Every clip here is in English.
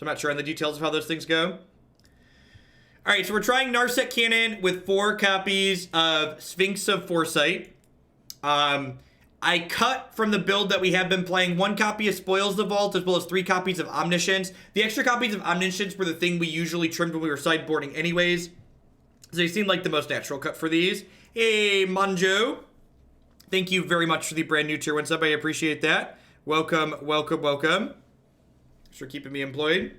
So I'm not sure on the details of how those things go. All right, so we're trying Narset Cannon with 4 copies of Sphinx of Foresight. I cut from the build that we have been playing 1 copy of Spoils the Vault, as well as 3 copies of Omniscience. The extra copies of Omniscience were the thing we usually trimmed when we were sideboarding anyways. So they seemed like the most natural cut for these. Hey, Manjo. Thank you very much for the brand new tier 1 sub. I appreciate that. Welcome, welcome, welcome. Thanks for keeping me employed.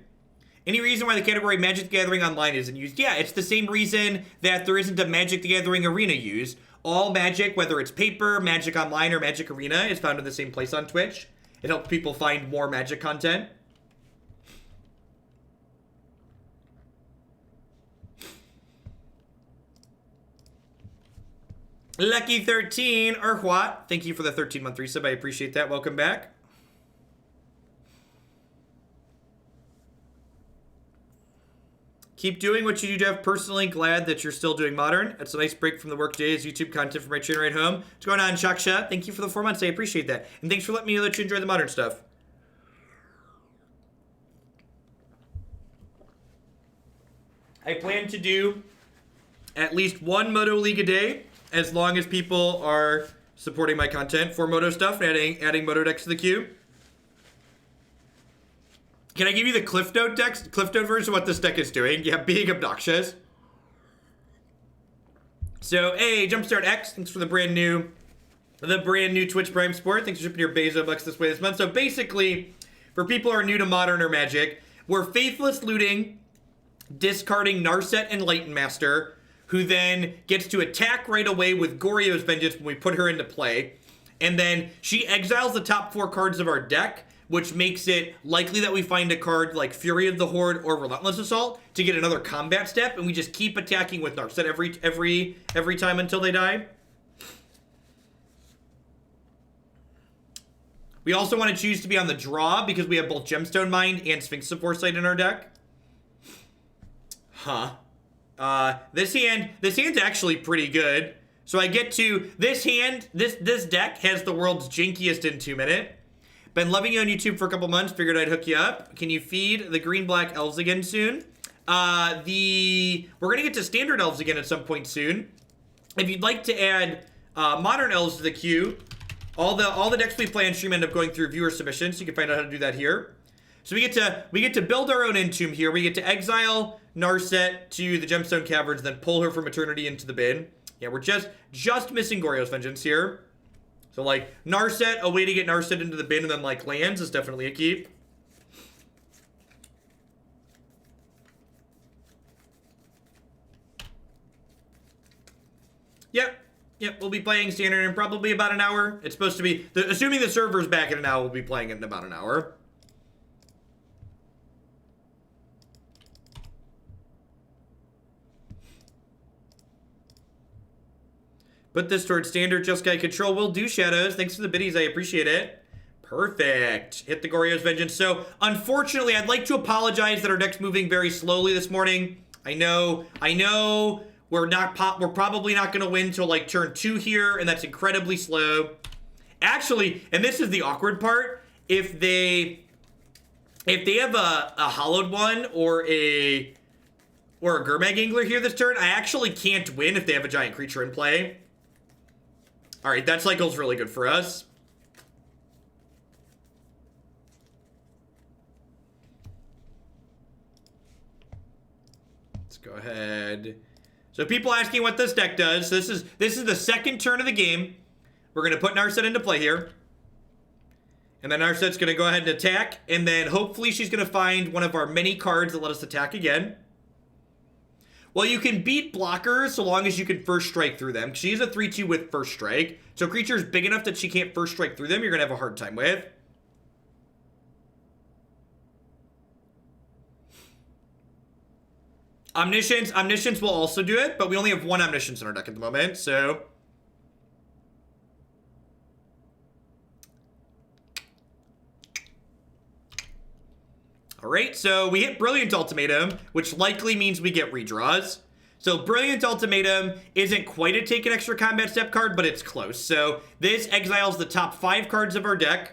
Any reason why the category Magic the Gathering Online isn't used? Yeah, it's the same reason that there isn't a Magic the Gathering Arena used. All Magic, whether it's paper, Magic Online, or Magic Arena, is found in the same place on Twitch. It helps people find more Magic content. Lucky13, or what? Thank you for the 13-month resub. I appreciate that. Welcome back. Keep doing what you do, Jeff. Personally glad that you're still doing Modern. It's a nice break from the work days, YouTube content for my train ride home. What's going on, Shaksha? Thank you for the 4 months. I appreciate that. And thanks for letting me let you enjoy the Modern stuff. I plan to do at least 1 Moto League a day, as long as people are supporting my content for Moto stuff, adding Moto decks to the queue. Can I give you the Cliff Note version of what this deck is doing? Yeah, being obnoxious. So, hey, Jumpstart X, thanks for the brand new Twitch Prime support. Thanks for shipping your Bezo bucks this way this month. So basically, for people who are new to Modern or Magic, we're Faithless Looting, discarding Narset Enlightened Master, who then gets to attack right away with Goryo's Vengeance when we put her into play. And then she exiles the top 4 cards of our deck, which makes it likely that we find a card like Fury of the Horde or Relentless Assault to get another combat step, and we just keep attacking with Narset every time until they die. We also want to choose to be on the draw because we have both Gemstone Mine and Sphinx of Foresight in our deck. Huh. This hand's actually pretty good. So I get to this hand. This deck has the world's jankiest in 2 minute. Been loving you on YouTube for a couple months. Figured I'd hook you up. Can you feed the green-black elves again soon? We're gonna get to standard elves again at some point soon. If you'd like to add modern elves to the queue, all the decks we play on stream end up going through viewer submissions. So you can find out how to do that here. So we get to build our own Entomb here. We get to exile Narset to the Gemstone Caverns, then pull her from Eternity into the bin. Yeah, we're just missing Goryo's Vengeance here. So, like, Narset, a way to get Narset into the bin and then, like, lands is definitely a keep. Yep, we'll be playing standard in probably about an hour. It's supposed to be, assuming the server's back in an hour, we'll be playing it in about an hour. Put this towards standard. Just Guy Control will do, Shadows. Thanks for the biddies. I appreciate it. Perfect. Hit the Goryo's Vengeance. So, unfortunately, I'd like to apologize that our deck's moving very slowly this morning. I know we're probably not going to win till like turn 2 here, and that's incredibly slow. Actually, and this is the awkward part, if they have a Hollowed One or a Gurmag Angler here this turn, I actually can't win if they have a giant creature in play. Alright, that cycle's really good for us. Let's go ahead. So people asking what this deck does. This is the second turn of the game. We're going to put Narset into play here. And then Narset's going to go ahead and attack. And then hopefully she's going to find one of our many cards that let us attack again. Well, you can beat blockers so long as you can first strike through them. She's a 3-2 with first strike. So creatures big enough that she can't first strike through them, you're going to have a hard time with. Omniscience will also do it, but we only have 1 Omniscience in our deck at the moment, so... Alright, so we hit Brilliant Ultimatum, which likely means we get redraws. So Brilliant Ultimatum isn't quite a take an extra combat step card, but it's close. So this exiles the top 5 cards of our deck.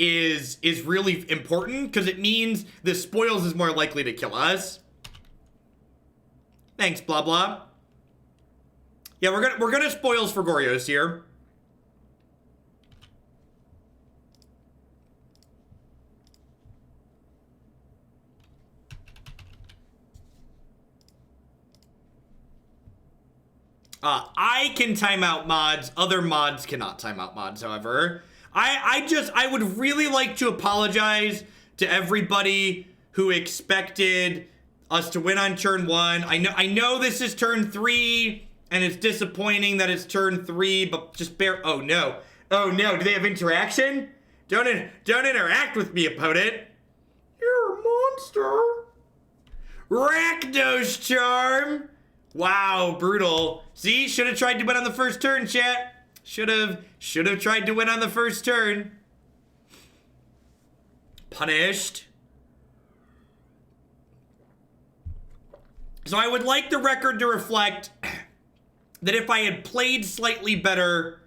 is really important because it means the spoils is more likely to kill us. Thanks, blah blah. Yeah, we're gonna spoils for Goryos here. I can time out mods. Other mods cannot time out mods, however. I would really like to apologize to everybody who expected us to win on turn 1. I know this is turn 3, and it's disappointing that it's turn 3, but just bear. Oh no, do they have interaction? Don't interact with me, opponent. You're a monster. Rakdos charm. Wow, brutal. See, should have tried to win on the first turn, chat. Should have tried to win on the first turn. Punished. So I would like the record to reflect that if I had played slightly better,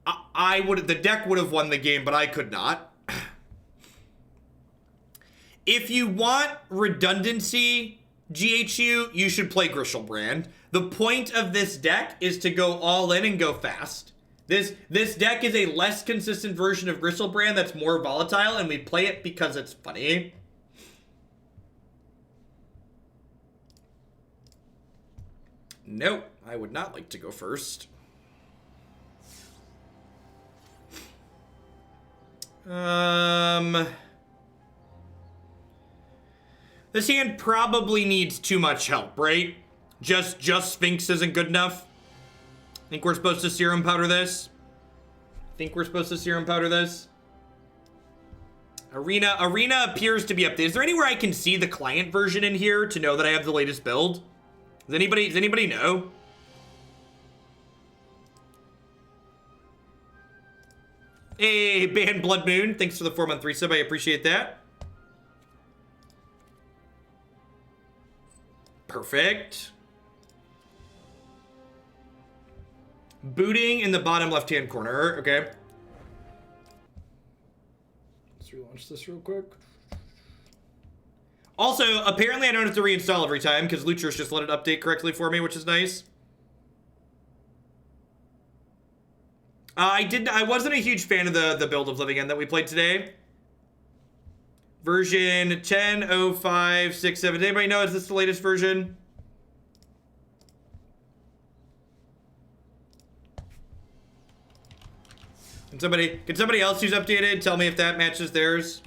the deck would have won the game, but I could not. If you want redundancy, GHU, you should play Griselbrand. The point of this deck is to go all in and go fast. This deck is a less consistent version of Griselbrand that's more volatile, and we play it because it's funny. Nope, I would not like to go first. This hand probably needs too much help, right? Just Sphinx isn't good enough. Think we're supposed to Serum Powder this? Arena appears to be updated. Is there anywhere I can see the client version in here to know that I have the latest build? Does anybody know? Hey, Ban Blood Moon, thanks for the 4-month resub. I appreciate that. Perfect. Booting in the bottom left-hand corner. Okay. Let's relaunch this real quick. Also, apparently I don't have to reinstall every time because Luchers just let it update correctly for me, which is nice. I wasn't a huge fan of the build of Living End that we played today. Version 10.05.67. Does anybody know, is this the latest version? Can somebody else who's updated tell me if that matches theirs?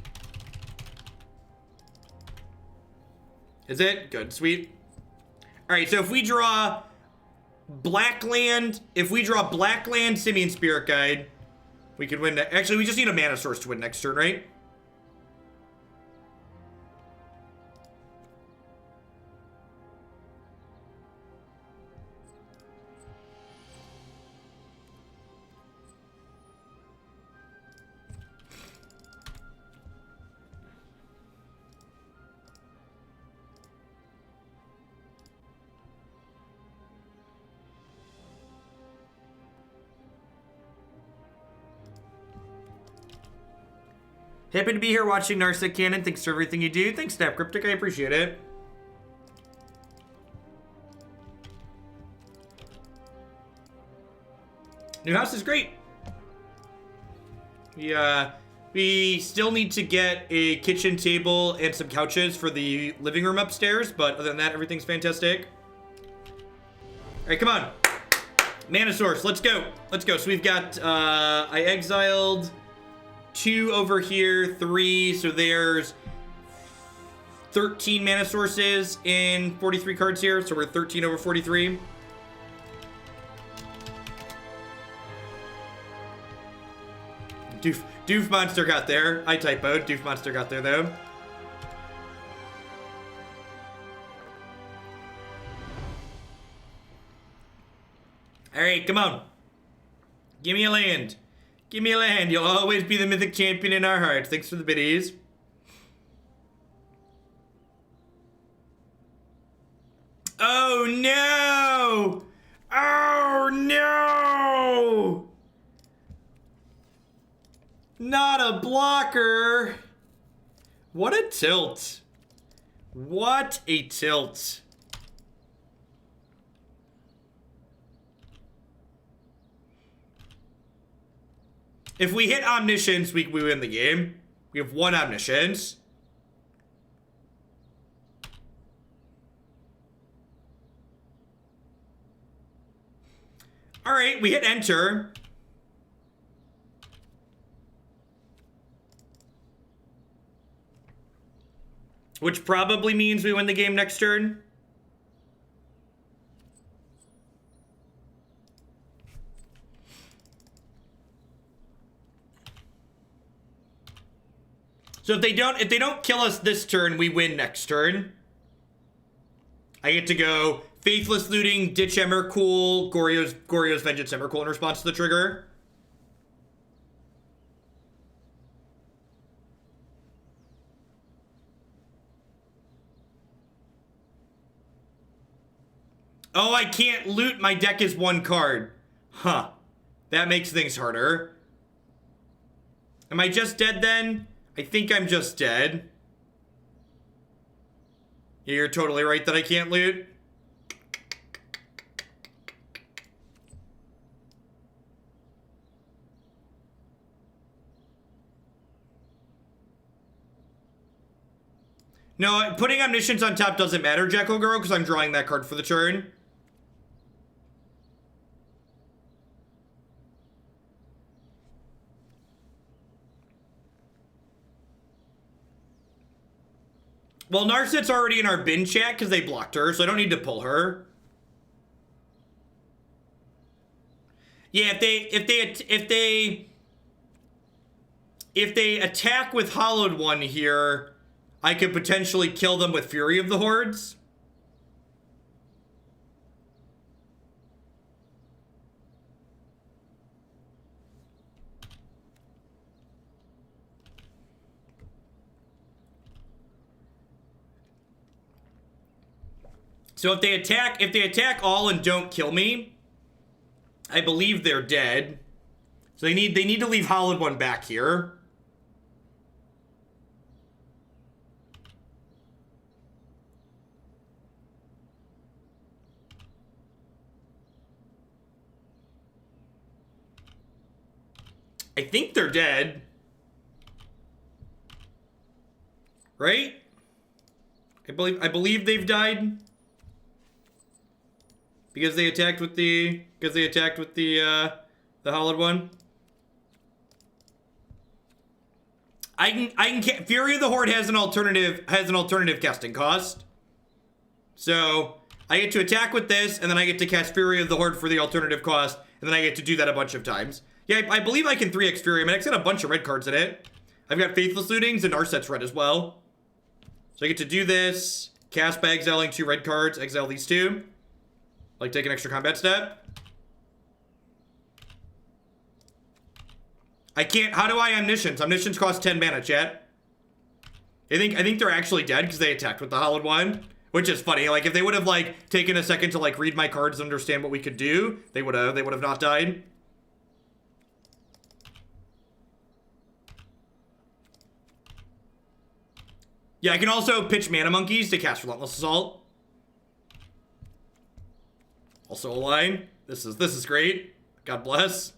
Is it? Good, sweet. Alright, so if we draw Blackland, Simian Spirit Guide, we could win. Actually, we just need a mana source to win next turn, right? Happy to be here watching Narset Cannon. Thanks for everything you do. Thanks, Snap Cryptic. I appreciate it. New house is great. We still need to get a kitchen table and some couches for the living room upstairs, but other than that, everything's fantastic. All right, come on. Mana source, let's go. Let's go. So we've got, I exiled 2 over here, 3, so there's 13 mana sources in 43 cards here, so we're 13 over 43. Doof Monster got there. I typoed. Doof Monster got there, though. Alright, come on. Give me a land. Give me a land. You'll always be the mythic champion in our hearts. Thanks for the biddies. Oh, no! Oh, no! Not a blocker. What a tilt. What a tilt. If we hit Omniscience, we win the game. We have 1 Omniscience. All right, we hit enter. Which probably means we win the game next turn. So if they don't kill us this turn, we win next turn. I get to go Faithless Looting, ditch Emrakul, Goryo's Vengeance Emrakul in response to the trigger. Oh, I can't loot. My deck is 1 card. Huh. That makes things harder. Am I just dead then? I think I'm just dead. Yeah, you're totally right that I can't loot. No, putting Omniscience on top doesn't matter, Jekyll Girl, because I'm drawing that card for the turn. Well, Narset's already in our bin chat because they blocked her, so I don't need to pull her. Yeah, if they attack with Hollowed One here, I could potentially kill them with Fury of the Hordes. So if they attack all and don't kill me, I believe they're dead. So they need to leave Hollowed One back here. I think they're dead. Right? I believe they've died. Because they attacked with the Hollowed One. Fury of the Horde has an alternative casting cost. So I get to attack with this, and then I get to cast Fury of the Horde for the alternative cost, and then I get to do that a bunch of times. Yeah, I believe I can 3x Fury. I mean, it's got a bunch of red cards in it. I've got Faithless Lootings, and Narset's red as well. So I get to do this, cast by exiling 2 red cards, exile these 2. Like, take an extra combat step. I can't. How do I Omniscience? Omniscience costs 10 mana, chat. I think they're actually dead because they attacked with the Hollowed One, which is funny. Like, if they would have like taken a second to like read my cards and understand what we could do, they would have not died. Yeah, I can also pitch Mana Monkeys to cast Relentless Assault. Also a line. This is great. God bless.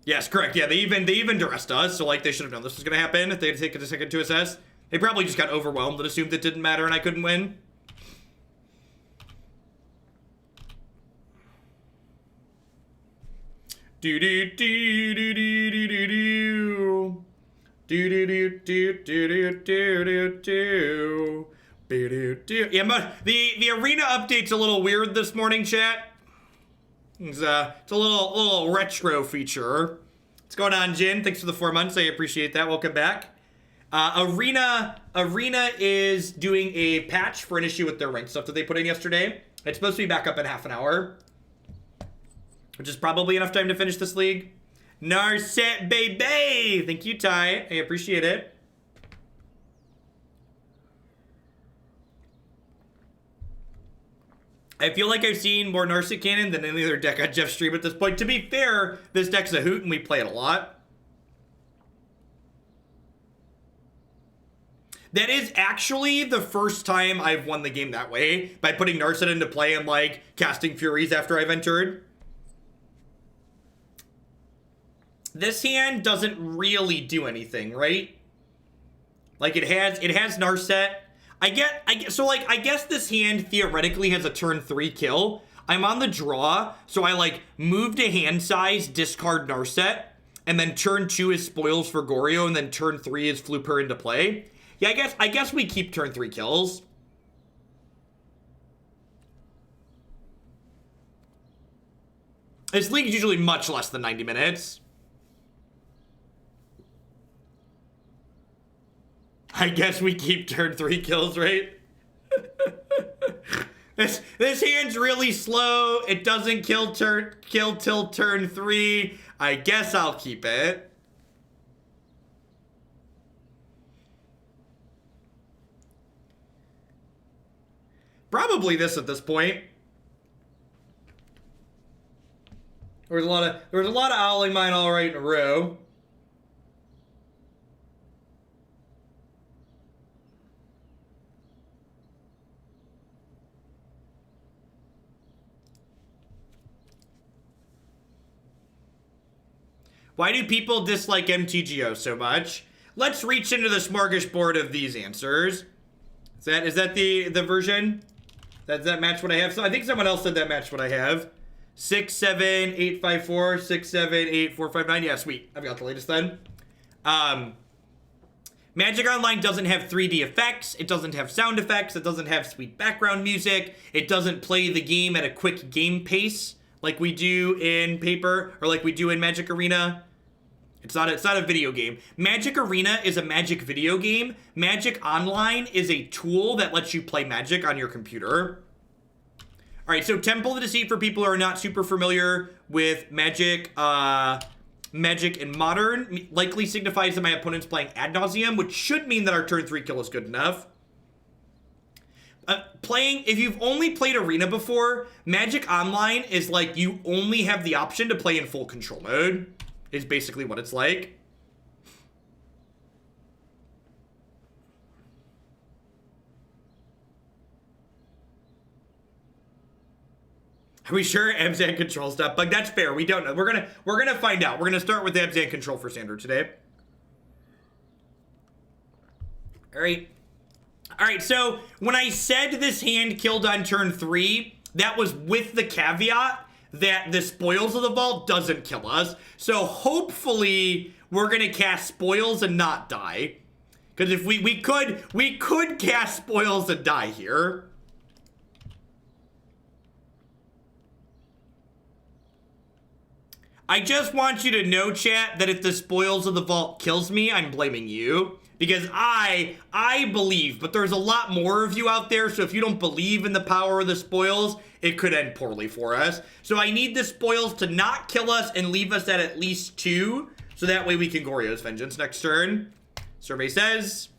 Yes, correct. Yeah, they even duressed us, so like they should have known this was gonna happen if they had taken a second to assess. They probably just got overwhelmed and assumed it didn't matter and I couldn't win. Do do do do do do do do. Do do do do do do do do do. Yeah, but the arena update's a little weird this morning, chat. It's a little retro feature. What's going on, Jin? Thanks for the 4 months. I appreciate that. Welcome back. Arena is doing a patch for an issue with their ranked stuff that they put in yesterday. It's supposed to be back up in half an hour, which is probably enough time to finish this league. Narset, baby! Thank you, Ty. I appreciate it. I feel like I've seen more Narset Cannon than any other deck on Jeff's stream at this point. To be fair, this deck's a hoot and we play it a lot. That is actually the first time I've won the game that way, by putting Narset into play and, like, casting Furies after I've entered. This hand doesn't really do anything, right? Like, it has Narset. I guess this hand theoretically has a turn 3 kill. I'm on the draw, so I, like, move to hand size, discard Narset, and then turn 2 is spoils for Goryo, and then turn 3 is Flooper into play. Yeah, I guess we keep turn 3 kills. This league is usually much less than 90 minutes. I guess we keep turn 3 kills, right? This hand's really slow. It doesn't kill till turn 3. I guess I'll keep it. Probably this at this point. There was a lot of Owling Mine all right in a row. Why do people dislike MTGO so much? Let's reach into the smorgasbord of these answers. Is that the version? Does that match what I have? So I think someone else said that matched what I have. 67854 678 Yeah, sweet. I've got the latest then. Magic Online doesn't have 3D effects. It doesn't have sound effects. It doesn't have sweet background music. It doesn't play the game at a quick game pace like we do in Paper or like we do in Magic Arena. It's not a video game. Magic Arena is a Magic video game. Magic Online is a tool that lets you play Magic on your computer. All right, so Temple of Deceit, for people who are not super familiar with Magic, Magic in Modern, likely signifies that my opponent's playing Ad Nauseum, which should mean that our turn 3 kill is good enough. If you've only played Arena before, Magic Online is like you only have the option to play in full control mode. Is basically what it's like. Are we sure Abzan control's not bugged? That's fair. We don't know. We're gonna find out. We're gonna start with Abzan control for Sander today. All right. So when I said this hand killed on turn 3, that was with the caveat that the Spoils of the Vault doesn't kill us. So hopefully we're gonna cast Spoils and not die. Because if we could cast Spoils and die here. I just want you to know, chat, that if the Spoils of the Vault kills me, I'm blaming you. Because I believe, but there's a lot more of you out there, so if you don't believe in the power of the Spoils, it could end poorly for us. So I need the Spoils to not kill us and leave us at least 2, so that way we can Goryo's Vengeance next turn. Survey says,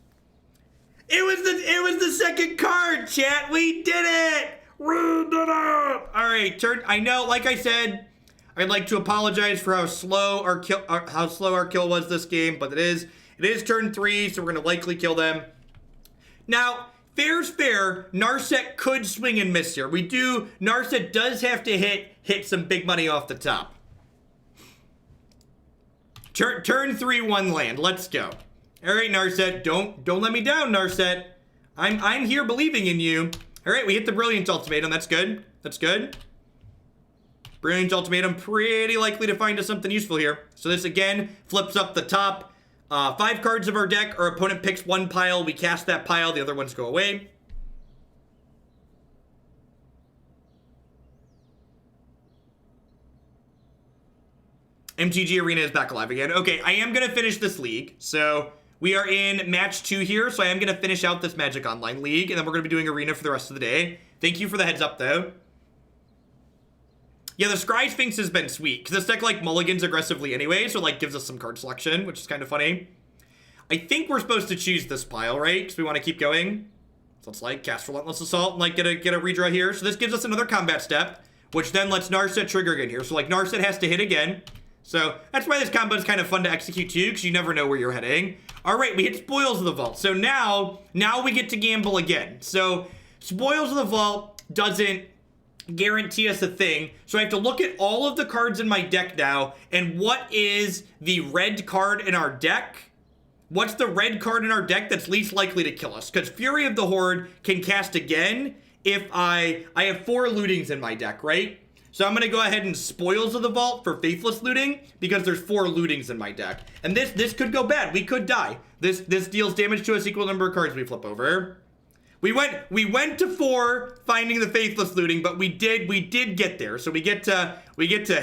it was the second card, chat. We did it. We did it. All right, I know, like I said, I'd like to apologize for how slow our kill was this game, but it is turn 3, so we're gonna likely kill them. Now, fair's fair, Narset could swing and miss here. Narset does have to hit some big money off the top. Turn 3, 1 land, let's go. All right, Narset, don't let me down, Narset. I'm here believing in you. All right, we hit the Brilliant Ultimatum, that's good. Brilliant Ultimatum, pretty likely to find us something useful here. So this again flips up the top 5 cards of our deck. Our opponent picks 1 pile, we cast that pile, the other ones go away. MTG Arena is back alive again. Okay, I am gonna finish this league. So we are in match 2 here, so I am gonna finish out this Magic Online League, and then we're gonna be doing Arena for the rest of the day. Thank you for the heads up though. Yeah, the Scry Sphinx has been sweet, because this deck, like, mulligans aggressively anyway, so, like, gives us some card selection, which is kind of funny. I think we're supposed to choose this pile, right? Because we want to keep going. So let's like cast Relentless Assault and like get a redraw here. So this gives us another combat step, which then lets Narset trigger again here. So like Narset has to hit again. So that's why this combo is kind of fun to execute too, because you never know where you're heading. All right, we hit Spoils of the Vault. So now we get to gamble again. So Spoils of the Vault doesn't guarantee us a thing. So I have to look at all of the cards in my deck now, and what is the red card in our deck? What's the red card in our deck that's least likely to kill us? Because Fury of the Horde can cast again if I have 4 lootings in my deck, right? So I'm going to go ahead and Spoils of the Vault for Faithless Looting because there's 4 lootings in my deck. And this could go bad. We could die. This deals damage to us equal number of cards we flip over. We went to 4 finding the Faithless Looting, but we did get there. So we get to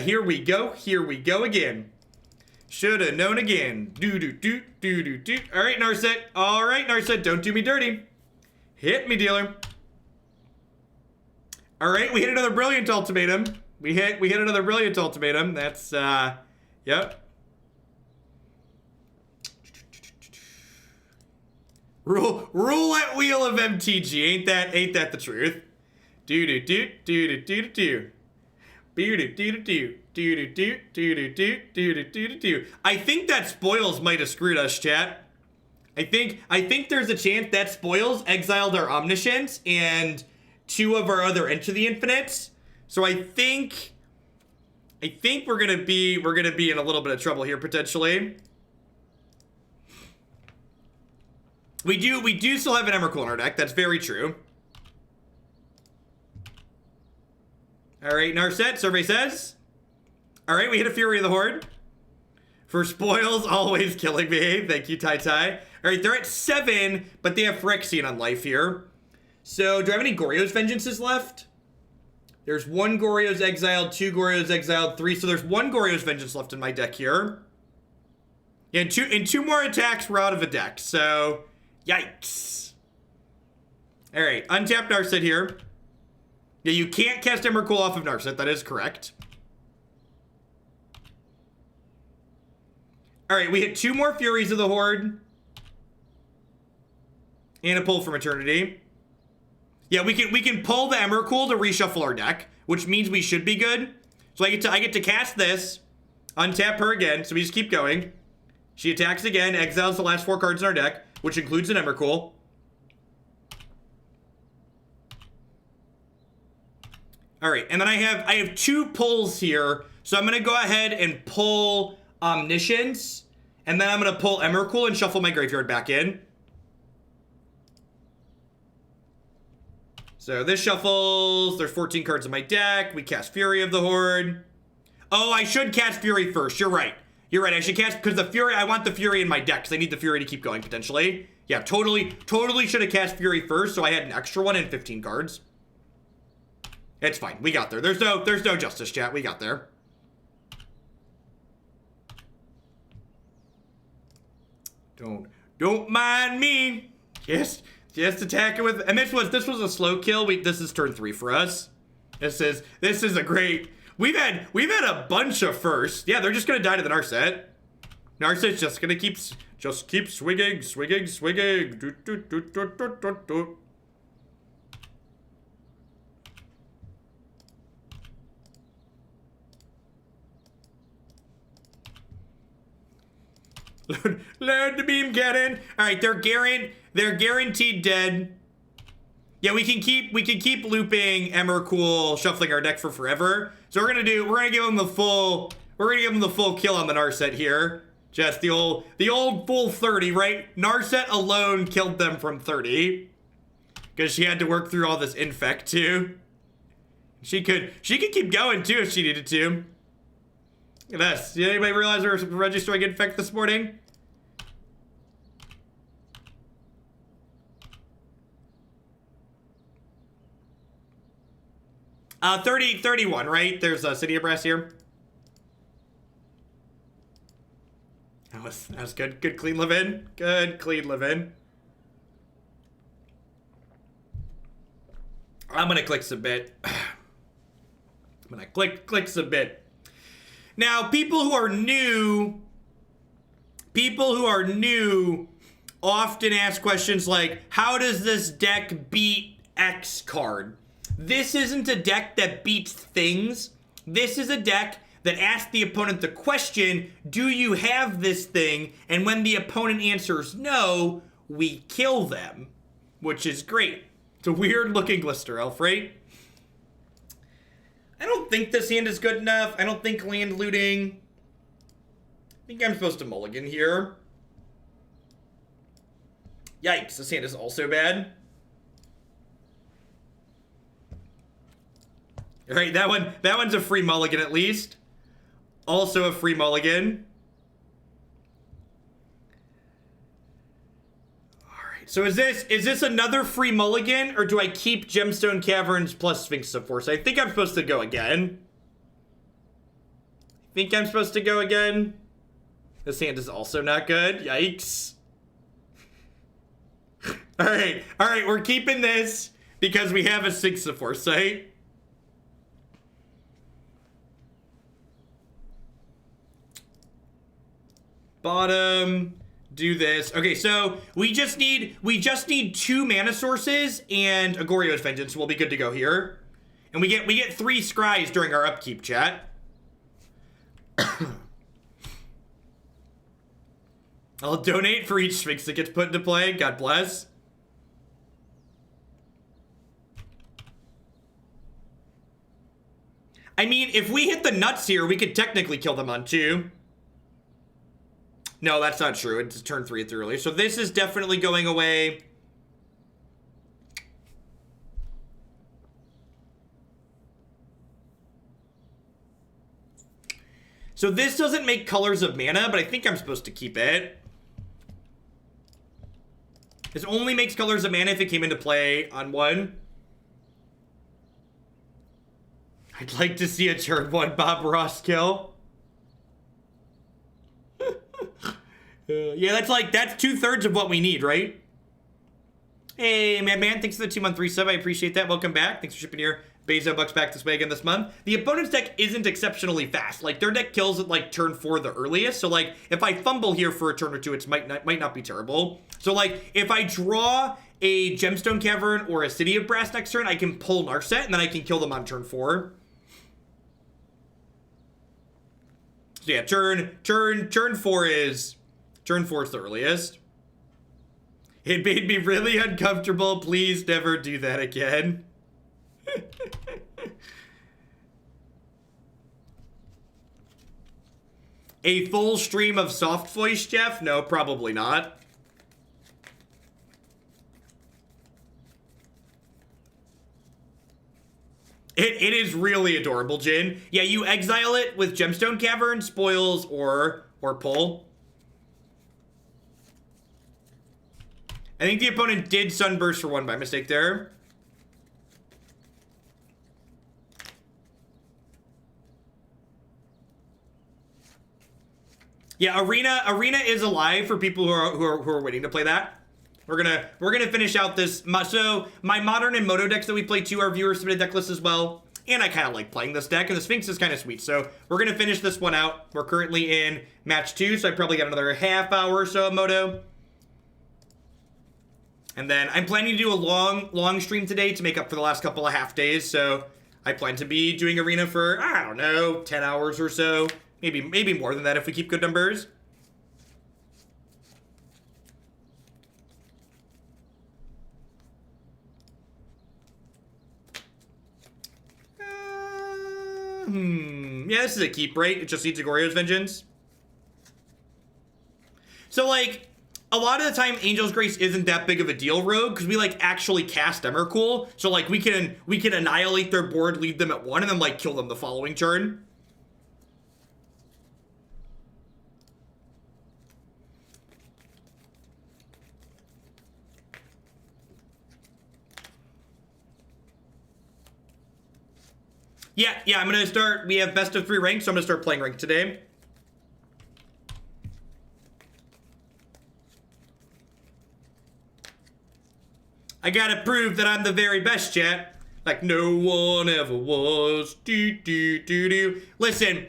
here we go again. Shoulda known again. Do. All right, Narset, don't do me dirty. Hit me, dealer. All right, we hit another Brilliant Ultimatum. We hit another Brilliant Ultimatum. That's yep. Roulette wheel of MTG. Ain't that the truth? I think that Spoils might have screwed us, chat. I think there's a chance that Spoils exiled our Omniscience and 2 of our other Into the Infinites. So I think we're gonna be in a little bit of trouble here potentially. We do still have an Emrakul in our deck. That's very true. All right, Narset, survey says. All right, we hit a Fury of the Horde. For Spoils, always killing me. Thank you, Tai. All right, they're at 7, but they have Phyrexian on life here. So do I have any Goryo's Vengeances left? There's 1 Goryo's exiled, 2 Goryo's exiled, 3. So there's 1 Goryo's Vengeance left in my deck here. Yeah, and two more attacks, we're out of a deck. So, yikes. All right, untap Narset here. Yeah, you can't cast Emrakul off of Narset. That is correct. All right, we hit 2 more Furies of the Horde. And a pull from Eternity. Yeah, we can pull the Emrakul to reshuffle our deck, which means we should be good. So I get to cast this, untap her again, so we just keep going. She attacks again, exiles the last 4 cards in our deck, which includes an Emrakul. All right, and then I have 2 pulls here, so I'm gonna go ahead and pull Omniscience, and then I'm gonna pull Emrakul and shuffle my graveyard back in. So this shuffles, there's 14 cards in my deck, we cast Fury of the Horde. Oh, I should cast Fury first, you're right. I should cast, because the Fury, I want the Fury in my deck, because I need the Fury to keep going, potentially. Yeah, totally should have cast Fury first, so I had an extra one and 15 cards. It's fine, we got there. There's no justice, chat, we got there. Don't mind me. Just attack it with, and this was a slow kill. This is turn 3 for us. This is a great. We've had a bunch of firsts. Yeah, they're just gonna die to the Narset. Narset's just gonna keep swinging. Do. Load the beam cannon. All right, they're guaranteed dead. Yeah, we can keep looping Emrakul, shuffling our deck for forever. So we're gonna give them the full kill on the Narset here. Just the old full 30, right? Narset alone killed them from 30. Because she had to work through all this infect too. She could keep going too if she needed to. Look at this. Did anybody realize we were registering infect this morning? Uh, 31, right? There's a City of Brass here. That was good. Good clean live in. Good clean live in. I'm gonna click submit. I'm gonna click submit. Now, people who are new often asked questions like, how does this deck beat X card? This isn't a deck that beats things. This is a deck that asks the opponent the question, do you have this thing? And when the opponent answers no, we kill them, which is great. It's a weird looking Glister Elf, right? I don't think this hand is good enough. I don't think land looting. I think I'm supposed to mulligan here. Yikes, this hand is also bad. All right, that one's a free mulligan at least. Also a free mulligan. All right, so is this another free mulligan, or do I keep Gemstone Caverns plus Sphinx of Foresight? I think I'm supposed to go again. This hand is also not good. Yikes. All right, we're keeping this because we have a Sphinx of Foresight. Bottom, do this. Okay, so we just need 2 mana sources and a Goryo's Vengeance. We'll be good to go here. And we get 3 scries during our upkeep, chat. I'll donate for each Sphinx that gets put into play. God bless. I mean, if we hit the nuts here, we could technically kill them on 2. No, that's not true. It's turn 3 at the earliest. So this is definitely going away. So this doesn't make colors of mana, but I think I'm supposed to keep it. This only makes colors of mana if it came into play on 1. I'd like to see a turn 1 Bob Ross kill. Yeah, that's 2/3 of what we need, right? Hey, man, thanks for the 2-month resub. I appreciate that. Welcome back. Thanks for shipping your Bezo bucks back this way again this month. The opponent's deck isn't exceptionally fast. Like, their deck kills at turn 4 the earliest. So if I fumble here for a turn or two, it might not be terrible. So if I draw a Gemstone Cavern or a City of Brass next turn, I can pull Narset and then I can kill them on turn 4. So yeah, turn 4 is the earliest. It made me really uncomfortable. Please never do that again. A full stream of soft voice, Jeff? No, probably not. It is really adorable, Jin. Yeah, you exile it with Gemstone Cavern, spoils, or pull. I think the opponent did Sunburst for 1 by mistake there. Yeah, Arena is alive for people who are waiting to play that. We're gonna finish out this. So my Modern and Moto decks that we play too, our viewers submitted deck lists as well. And I kind of like playing this deck, and the Sphinx is kind of sweet. So we're gonna finish this one out. We're currently in match 2, so I probably got another half hour or so of Moto. And then I'm planning to do a long stream today to make up for the last couple of half days. So I plan to be doing Arena for, I don't know, 10 hours or so. Maybe more than that if we keep good numbers. Yeah, this is a keep, right? It just needs a Goryo's Vengeance. So, a lot of the time, Angel's Grace isn't that big of a deal, Rogue, because we, actually cast Emrakul. So, we can annihilate their board, leave them at 1, and then, kill them the following turn. Yeah, I'm gonna start. We have best of 3 ranks, so I'm gonna start playing ranked today. I gotta prove that I'm the very best, chat. Like no one ever was. Do. Listen,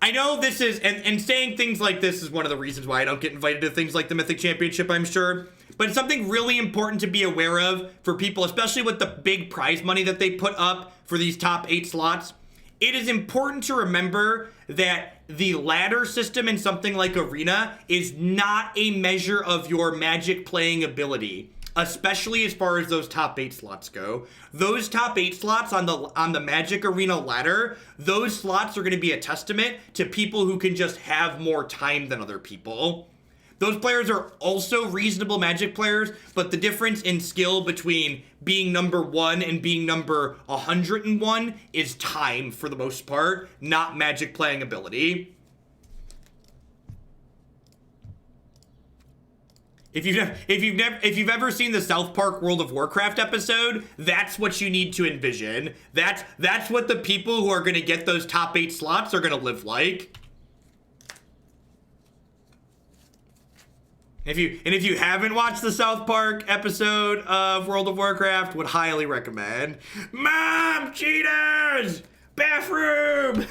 I know this is, and saying things like this is one of the reasons why I don't get invited to things like the Mythic Championship, I'm sure. But it's something really important to be aware of for people, especially with the big prize money that they put up for these top 8 slots. It is important to remember that the ladder system in something like Arena is not a measure of your Magic playing ability, especially as far as those top 8 slots go. Those top 8 slots on the Magic Arena ladder, those slots are going to be a testament to people who can just have more time than other people. Those players are also reasonable Magic players, but the difference in skill between being number 1 and being number 101 is time for the most part, not Magic playing ability. If you've ever seen the South Park World of Warcraft episode, that's what you need to envision. That's what the people who are going to get those top 8 slots are going to live like. If you haven't watched the South Park episode of World of Warcraft, would highly recommend. Mom, cheaters! Bathroom!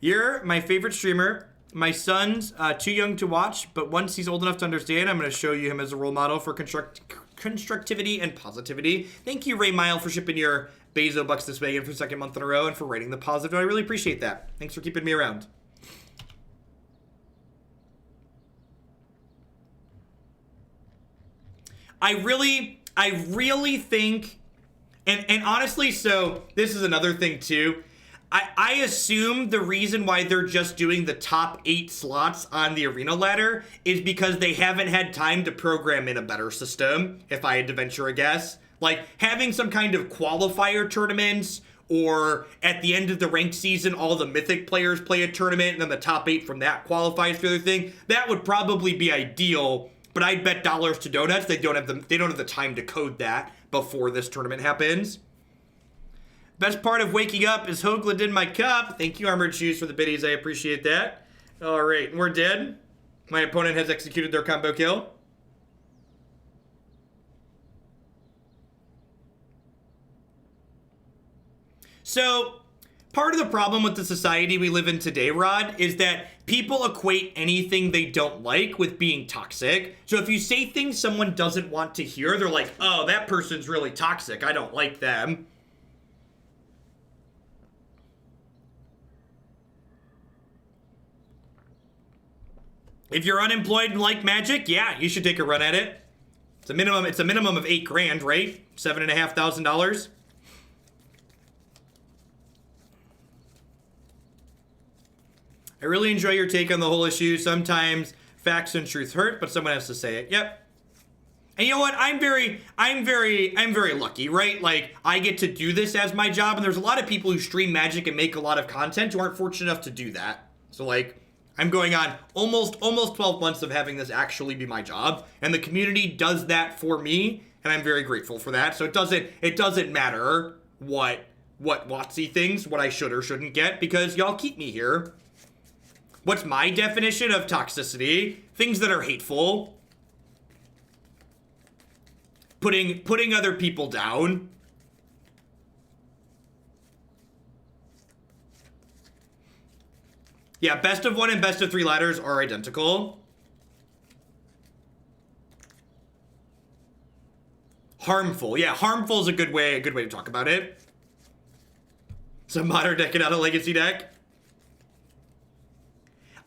You're my favorite streamer. My son's too young to watch, but once he's old enough to understand, I'm going to show you him as a role model for constructivity and positivity. Thank you, Ray Mile, for shipping your Bezo bucks this way again for the 2nd month in a row and for writing the positive. I really appreciate that. Thanks for keeping me around. I really think, and honestly, so this is another thing too. I assume the reason why they're just doing the top 8 slots on the arena ladder is because they haven't had time to program in a better system, if I had to venture a guess. Like, having some kind of qualifier tournaments, or at the end of the ranked season, all the Mythic players play a tournament, and then the top 8 from that qualifies for the other thing. That would probably be ideal, but I'd bet dollars to donuts they don't have the time to code that before this tournament happens. Best part of waking up is Hoagland in my cup. Thank you, Armored Shoes, for the biddies. I appreciate that. All right, we're dead. My opponent has executed their combo kill. So, part of the problem with the society we live in today, Rod, is that people equate anything they don't like with being toxic. So if you say things someone doesn't want to hear, they're like, oh, that person's really toxic. I don't like them. If you're unemployed and like Magic, yeah, you should take a run at it. It's a minimum of $8 grand, right? $7,500. I really enjoy your take on the whole issue. Sometimes facts and truth hurt, but someone has to say it. Yep. And you know what? I'm very lucky, right? Like, I get to do this as my job, and there's a lot of people who stream Magic and make a lot of content who aren't fortunate enough to do that. So, like, I'm going on almost 12 months of having this actually be my job, and the community does that for me, and I'm very grateful for that. So it doesn't matter what WotC thinks, what I should or shouldn't get, because y'all keep me here. What's my definition of toxicity? Things that are hateful. Putting other people down. Yeah, best of 1 and best of 3 ladders are identical. Harmful. Yeah, harmful is a good way to talk about it. So modern deck and out a legacy deck.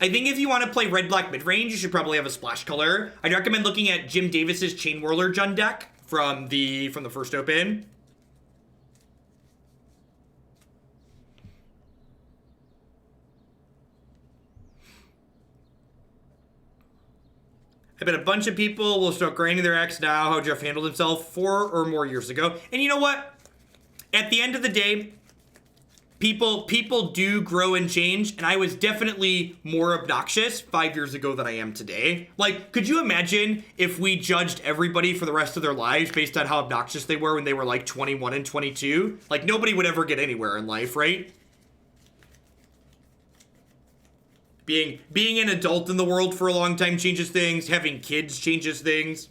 I think if you want to play red-black mid-range, you should probably have a splash color. I'd recommend looking at Jim Davis's Chain Whirler Jund deck from the first open. I bet a bunch of people will start grinding their axe now how Jeff handled himself 4 or more years ago. And you know what? At the end of the day, people do grow and change, and I was definitely more obnoxious 5 years ago than I am today. Like, could you imagine if we judged everybody for the rest of their lives based on how obnoxious they were when they were like 21 and 22? Like, nobody would ever get anywhere in life, right? Being an adult in the world for a long time changes things. Having kids changes things.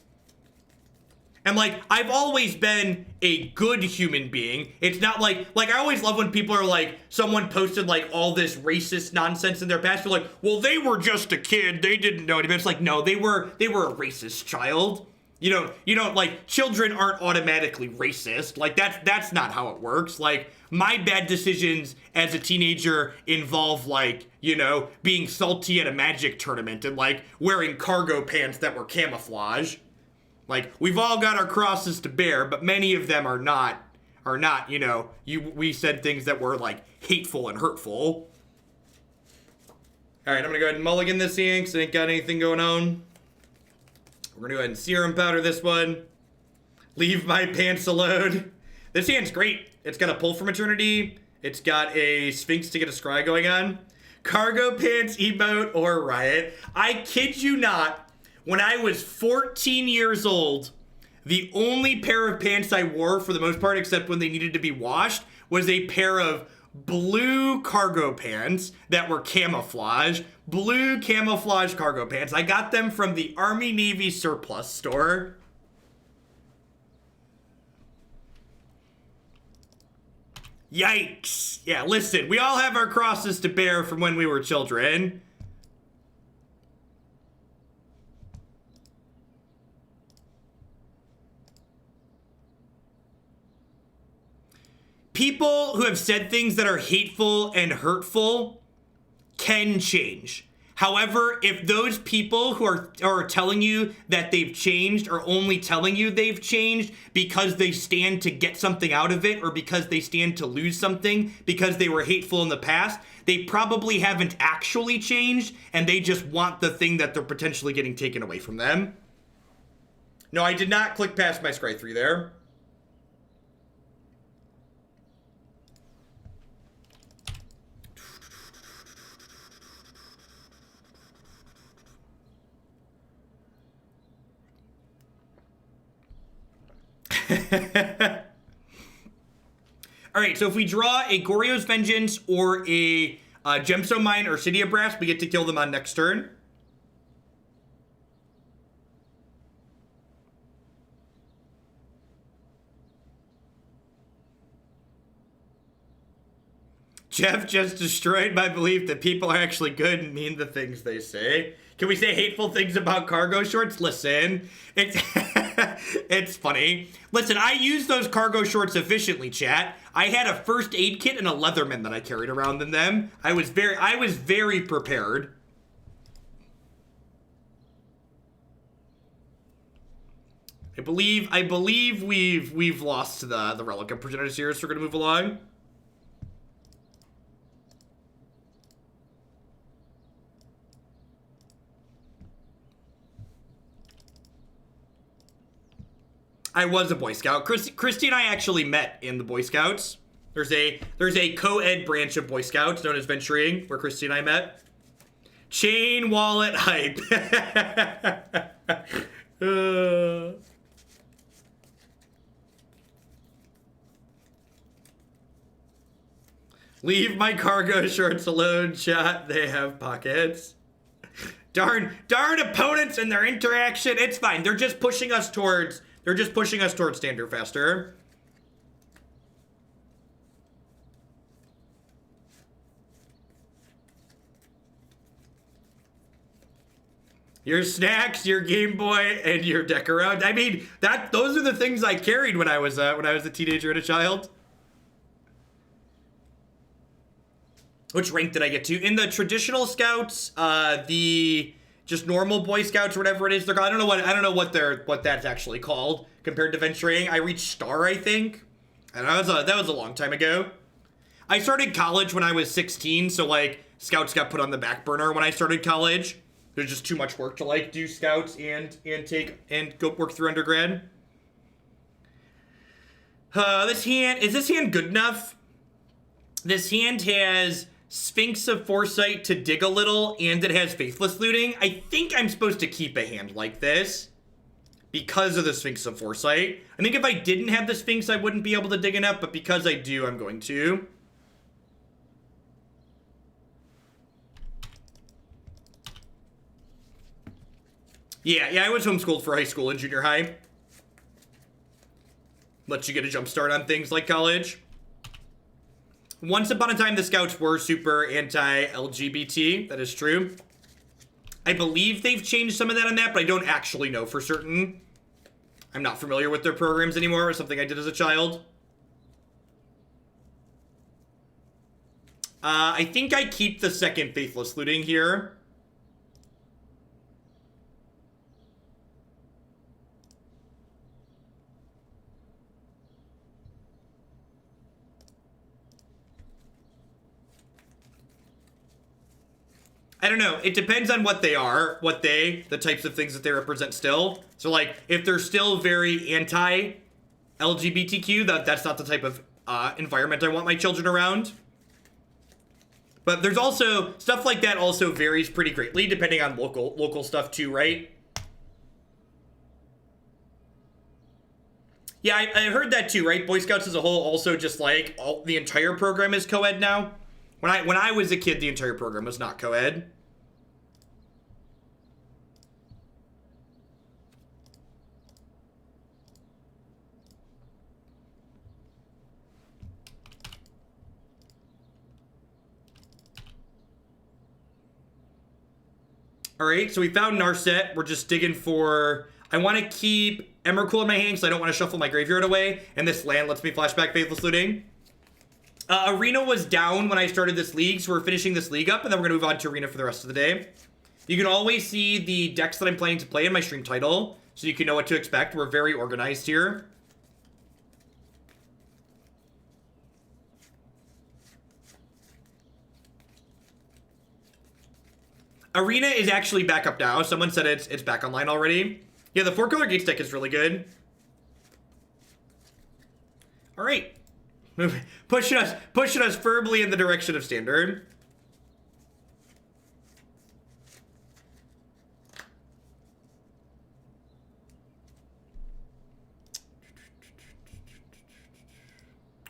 And, like, I've always been a good human being. It's not like I always love when people are like, someone posted, like, all this racist nonsense in their past. They're like, well, they were just a kid. They didn't know anything. It's like, no, they were a racist child. You don't, like, children aren't automatically racist. Like, that's not how it works. Like, my bad decisions as a teenager involve, like, you know, being salty at a Magic tournament and, like, wearing cargo pants that were camouflage. Like, we've all got our crosses to bear, but many of them are not, you know, we said things that were, like, hateful and hurtful. All right, I'm going to go ahead and mulligan this ink, so I ain't got anything going on. We're going to go ahead and Serum Powder this one. Leave my pants alone. This hand's great. It's got a Pull from Eternity. It's got a Sphinx to get a Scry going on. Cargo Pants emote or Riot. I kid you not. When I was 14 years old, the only pair of pants I wore, for the most part, except when they needed to be washed, was a pair of blue cargo pants that were camouflage. Blue camouflage cargo pants. I got them from the Army Navy surplus store. Yikes. Yeah, listen, we all have our crosses to bear from when we were children. People who have said things that are hateful and hurtful can change. However, if those people who are telling you that they've changed are only telling you they've changed because they stand to get something out of it or because they stand to lose something because they were hateful in the past, they probably haven't actually changed and they just want the thing that they're potentially getting taken away from them. No, I did not click past my Scry 3 there. Alright, so if we draw a Goryo's Vengeance or a Gemstone Mine or City of Brass, we get to kill them on next turn. Jeff just destroyed my belief that people are actually good and mean the things they say. Can we say hateful things about cargo shorts? Listen, it's funny. Listen, I use those cargo shorts efficiently, chat. I had a first aid kit and a Leatherman that I carried around in them. I was very prepared. I believe we've lost the Relic of Progenitors here, so we're gonna move along. I was a Boy Scout. Christy and I actually met in the Boy Scouts. There's a co-ed branch of Boy Scouts known as Venturing, where Christy and I met. Chain wallet hype. Leave my cargo shorts alone, chat. They have pockets. Darn opponents and their interaction. It's fine. They're just pushing us towards standard faster. Your snacks, your Game Boy, and your deck around. I mean, those are the things I carried when I was a teenager and a child. Which rank did I get to? In the traditional scouts, the just normal Boy Scouts or whatever it is they're called. I don't know what that's actually called compared to Venturing. I reached Star, I think. And that was a long time ago. I started college when I was 16, so like Scouts got put on the back burner when I started college. There's just too much work to like do Scouts and go work through undergrad. Is this hand good enough? This hand has Sphinx of Foresight to dig a little, and it has Faithless Looting. I think I'm supposed to keep a hand like this because of the Sphinx of Foresight. I think if I didn't have the Sphinx, I wouldn't be able to dig enough, but because I do, I'm going to. Yeah, I was homeschooled for high school and junior high. lets you get a jump start on things like college. Once upon a time, the Scouts were super anti-LGBT. That is true. I believe they've changed some of that on that, but I don't actually know for certain. I'm not familiar with their programs anymore. It's something I did as a child. I think I keep the second Faithless Looting here. I don't know. It depends on what they are, the types of things that they represent still. So, like, if they're still very anti-LGBTQ, that's not the type of environment I want my children around. But there's also, stuff like that also varies pretty greatly, depending on local stuff too, right? Yeah, I heard that too, right? Boy Scouts as a whole also just like, the entire program is co-ed now. When I was a kid, the entire program was not co-ed. All right, so we found Narset. We're just digging for... I want to keep Emrakul in my hand because I don't want to shuffle my graveyard away. And this land lets me flashback Faithless Looting. Arena was down when I started this league, so we're finishing this league up, and then we're going to move on to Arena for the rest of the day. You can always see the decks that I'm planning to play in my stream title, so you can know what to expect. We're very organized here. Arena is actually back up now. Someone said it's back online already. Yeah, the 4-color Gates deck is really good. All right. Pushing us firmly in the direction of standard.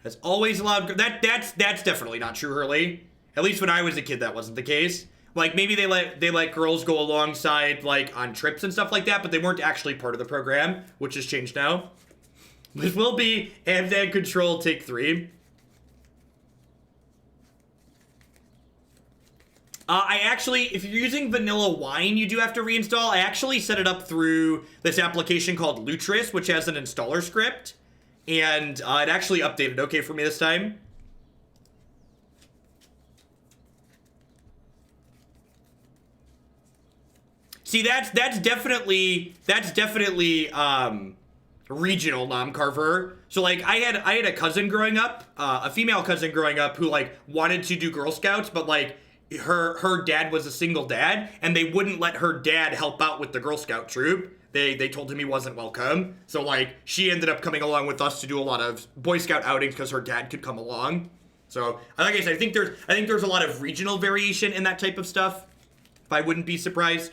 That's always allowed. That's definitely not true, Hurley. At least when I was a kid, that wasn't the case. Like, maybe they let girls go alongside, like, on trips and stuff like that, but they weren't actually part of the program, which has changed now. This will be Amdan Control Take 3. I actually, if you're using vanilla wine, you do have to reinstall. I actually set it up through this application called Lutris, which has an installer script. And it actually updated okay for me this time. See, that's definitely regional Nom Carver. So like I had a cousin growing up, a female cousin growing up who like wanted to do Girl Scouts, but like her dad was a single dad and they wouldn't let her dad help out with the Girl Scout troop. They told him he wasn't welcome. So like she ended up coming along with us to do a lot of Boy Scout outings because her dad could come along. So like I said, I think there's a lot of regional variation in that type of stuff. I wouldn't be surprised.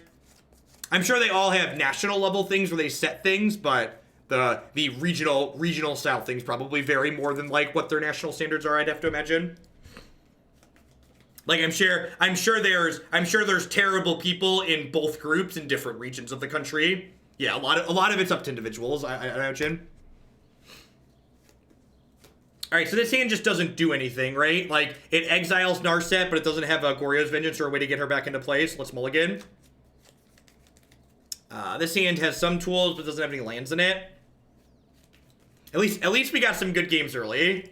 I'm sure they all have national level things where they set things, but the regional style things probably vary more than like what their national standards are, I'd have to imagine. Like I'm sure there's terrible people in both groups in different regions of the country. Yeah, a lot of it's up to individuals, I imagine. Alright, so this hand just doesn't do anything, right? Like, it exiles Narset, but it doesn't have a Goryo's Vengeance or a way to get her back into place. Let's mulligan. This hand has some tools, but doesn't have any lands in it. At least we got some good games early.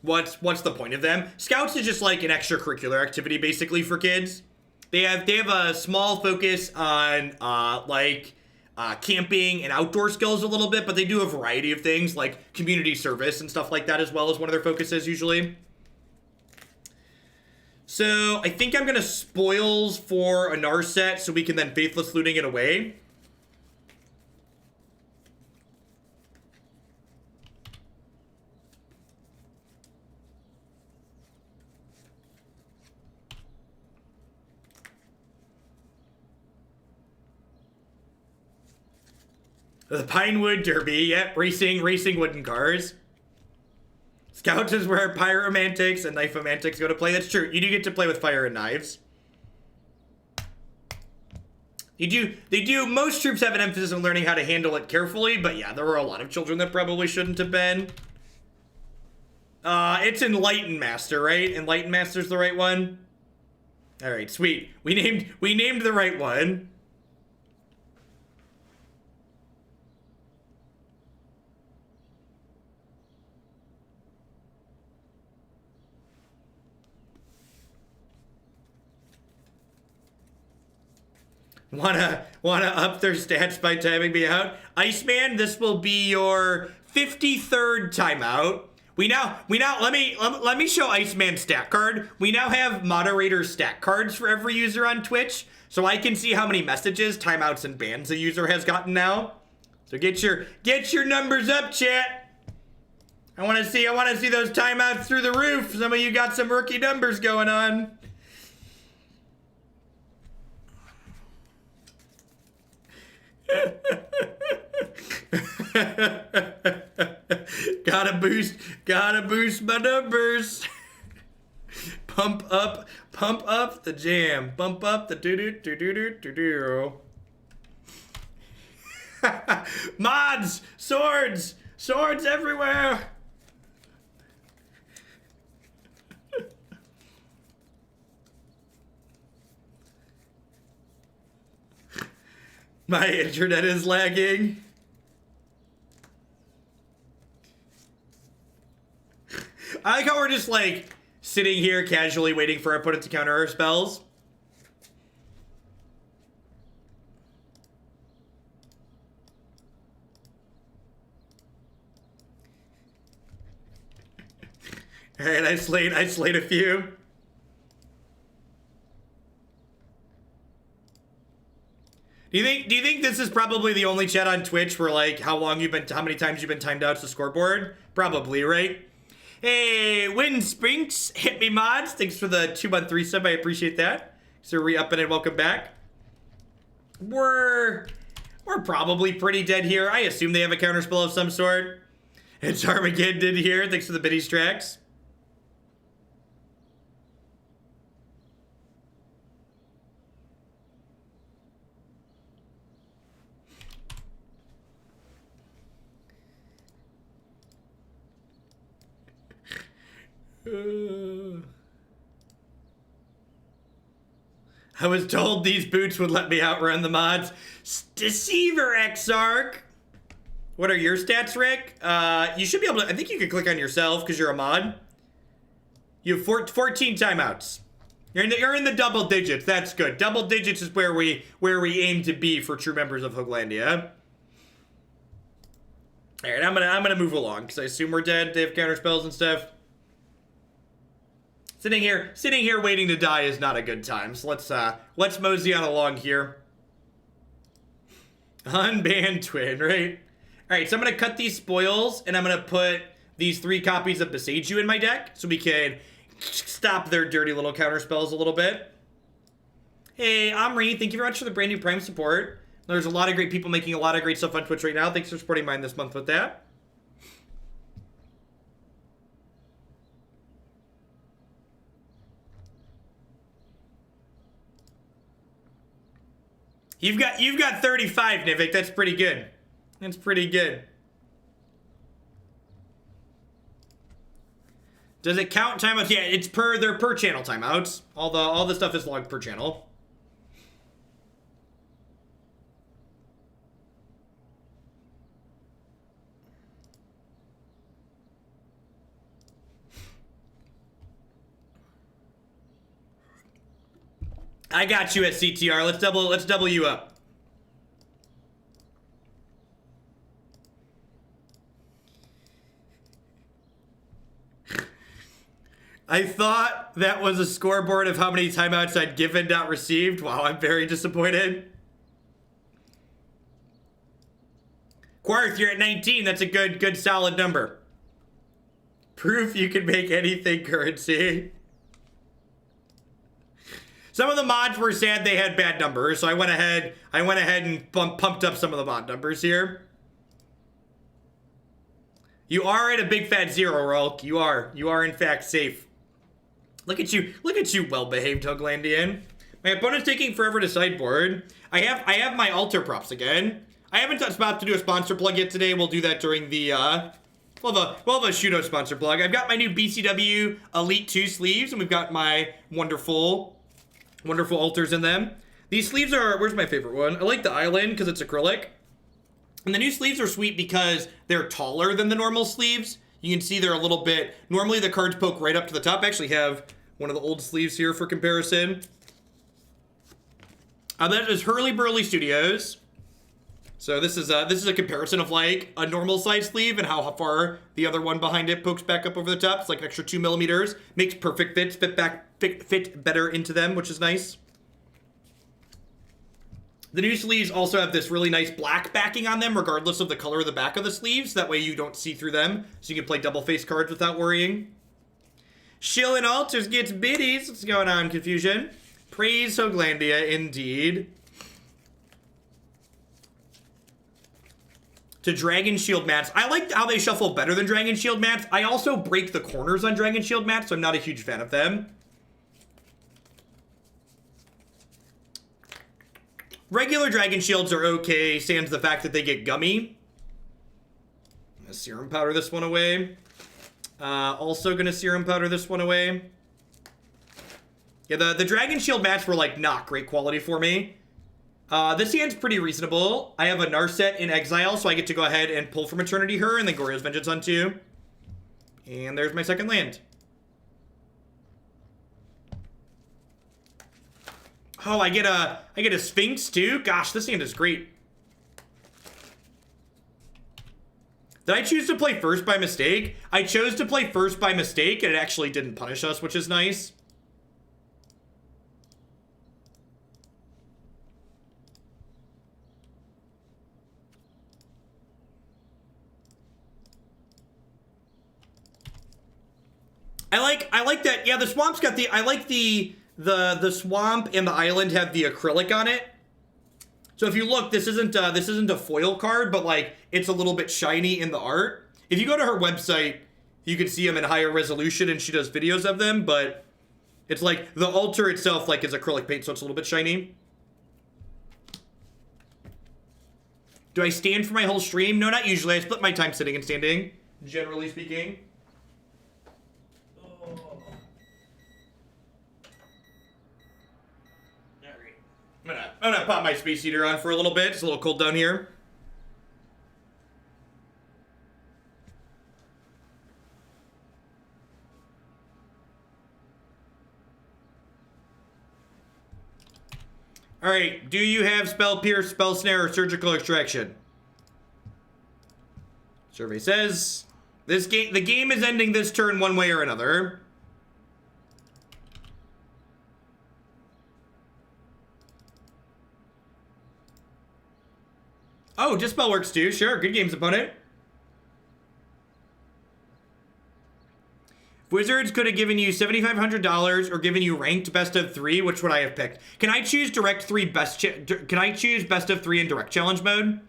What's the point of them? Scouts is just like an extracurricular activity basically for kids. They have a small focus on camping and outdoor skills a little bit, but they do a variety of things like community service and stuff like that as well as one of their focuses usually. So I think I'm gonna spoils for a Narset so we can then Faithless Looting it away. The Pinewood Derby, yep, racing wooden cars. Scouts is where Pyromantics and Knifeomantics go to play. That's true. You do get to play with fire and knives. They do. Most troops have an emphasis on learning how to handle it carefully, but yeah, there were a lot of children that probably shouldn't have been. It's Enlightened Master, right? Enlightened Master's the right one. All right, sweet. We named the right one. Wanna up their stats by timing me out? Iceman, this will be your 53rd timeout. Let me show Iceman's stat card. We now have moderator stat cards for every user on Twitch, so I can see how many messages, timeouts, and bans a user has gotten now. So get your numbers up, chat. I wanna see those timeouts through the roof. Some of you got some rookie numbers going on. Gotta boost my numbers. Pump up the jam. Bump up the do. Mods, swords everywhere. My internet is lagging. I like how we're just like sitting here casually waiting for our opponent to counter our spells. All right, I slayed a few. Do you think this is probably the only chat on Twitch where like how many times you've been timed out to scoreboard? Probably, right? Hey, Win Spinks, hit me mods. Thanks for the 2-month 3 sub. I appreciate that. So re-upping and welcome back. We're probably pretty dead here. I assume they have a counterspell of some sort. It's Armageddon here. Thanks for the biddies tracks. I was told these boots would let me outrun the mods. Deceiver Exarch. What are your stats, Rick? You should be able to. I think you can click on yourself because you're a mod. You have 14 timeouts. You're in the double digits. That's good. Double digits is where we aim to be for true members of Hooglandia. All right, I'm gonna move along because I assume we're dead. They have counter spells and stuff. Sitting here waiting to die is not a good time. So let's mosey on along here. Unbanned twin, right? All right, so I'm gonna cut these spoils and I'm gonna put these 3 copies of Boseiju in my deck so we can stop their dirty little counter spells a little bit. Hey, Omri, thank you very much for the brand new Prime support. There's a lot of great people making a lot of great stuff on Twitch right now. Thanks for supporting mine this month with that. You've got 35, Nivik. That's pretty good. That's pretty good. Does it count timeouts? Yeah, it's they're per channel timeouts. All the stuff is logged per channel. I got you at CTR. Let's double you up. I thought that was a scoreboard of how many timeouts I'd given, not received. Wow, I'm very disappointed. Quarth, you're at 19. That's a good solid number. Proof you can make anything currency. Some of the mods were sad they had bad numbers, so I went ahead and pumped up some of the mod numbers here. You are at a big fat 0, Rolk. You are. You are, in fact, safe. Look at you. Look at you, well-behaved Hoglandian. My opponent's taking forever to sideboard. I have my altar props again. I haven't about to do a sponsor plug yet today. We'll do that during the, we'll have a Shudo sponsor plug. I've got my new BCW Elite 2 sleeves, and we've got my wonderful altars in them. These sleeves are, where's my favorite one? I like the Island because it's acrylic. And the new sleeves are sweet because they're taller than the normal sleeves. You can see they're a little bit, normally the cards poke right up to the top. I actually have one of the old sleeves here for comparison. That is Hurly Burly Studios. So this is a comparison of like a normal size sleeve and how far the other one behind it pokes back up over the top. It's like an extra 2 millimeters. Makes perfect fits, fit better into them, which is nice. The new sleeves also have this really nice black backing on them, regardless of the color of the back of the sleeves. That way you don't see through them, so you can play double face cards without worrying. Shillin' Altars gets biddies. What's going on, Confusion? Praise Hoglandia, indeed. To Dragon Shield mats. I like how they shuffle better than Dragon Shield mats. I also break the corners on Dragon Shield mats, so I'm not a huge fan of them. Regular Dragon Shields are okay, sans the fact that they get gummy. I'm gonna Serum Powder this one away. Also gonna Serum Powder this one away. Yeah, the Dragon Shield mats were like not great quality for me. This hand's pretty reasonable. I have a Narset in exile, so I get to go ahead and pull from Eternity Her and then Goryo's Vengeance on 2. And there's my second land. Oh, I get a Sphinx too? Gosh, this hand is great. Did I choose to play first by mistake? I chose to play first by mistake, and it actually didn't punish us, which is nice. I like that. Yeah, the swamp's got the, I like the swamp and the island have the acrylic on it. So if you look, this isn't a foil card, but like it's a little bit shiny in the art. If you go to her website, you can see them in higher resolution and she does videos of them, but it's like the altar itself like is acrylic paint, so it's a little bit shiny. Do I stand for my whole stream? No, not usually. I split my time sitting and standing, generally speaking. I'm gonna pop my Space Heater on for a little bit. It's a little cold down here. Alright, do you have Spell Pierce, Spell Snare, or Surgical Extraction? Survey says the game is ending this turn one way or another. Oh, Dispel works too. Sure, good games, opponent. Wizards could have given you $7,500 or given you ranked best of 3. Which would I have picked? Can I choose direct 3 can I choose best of 3 in direct challenge mode?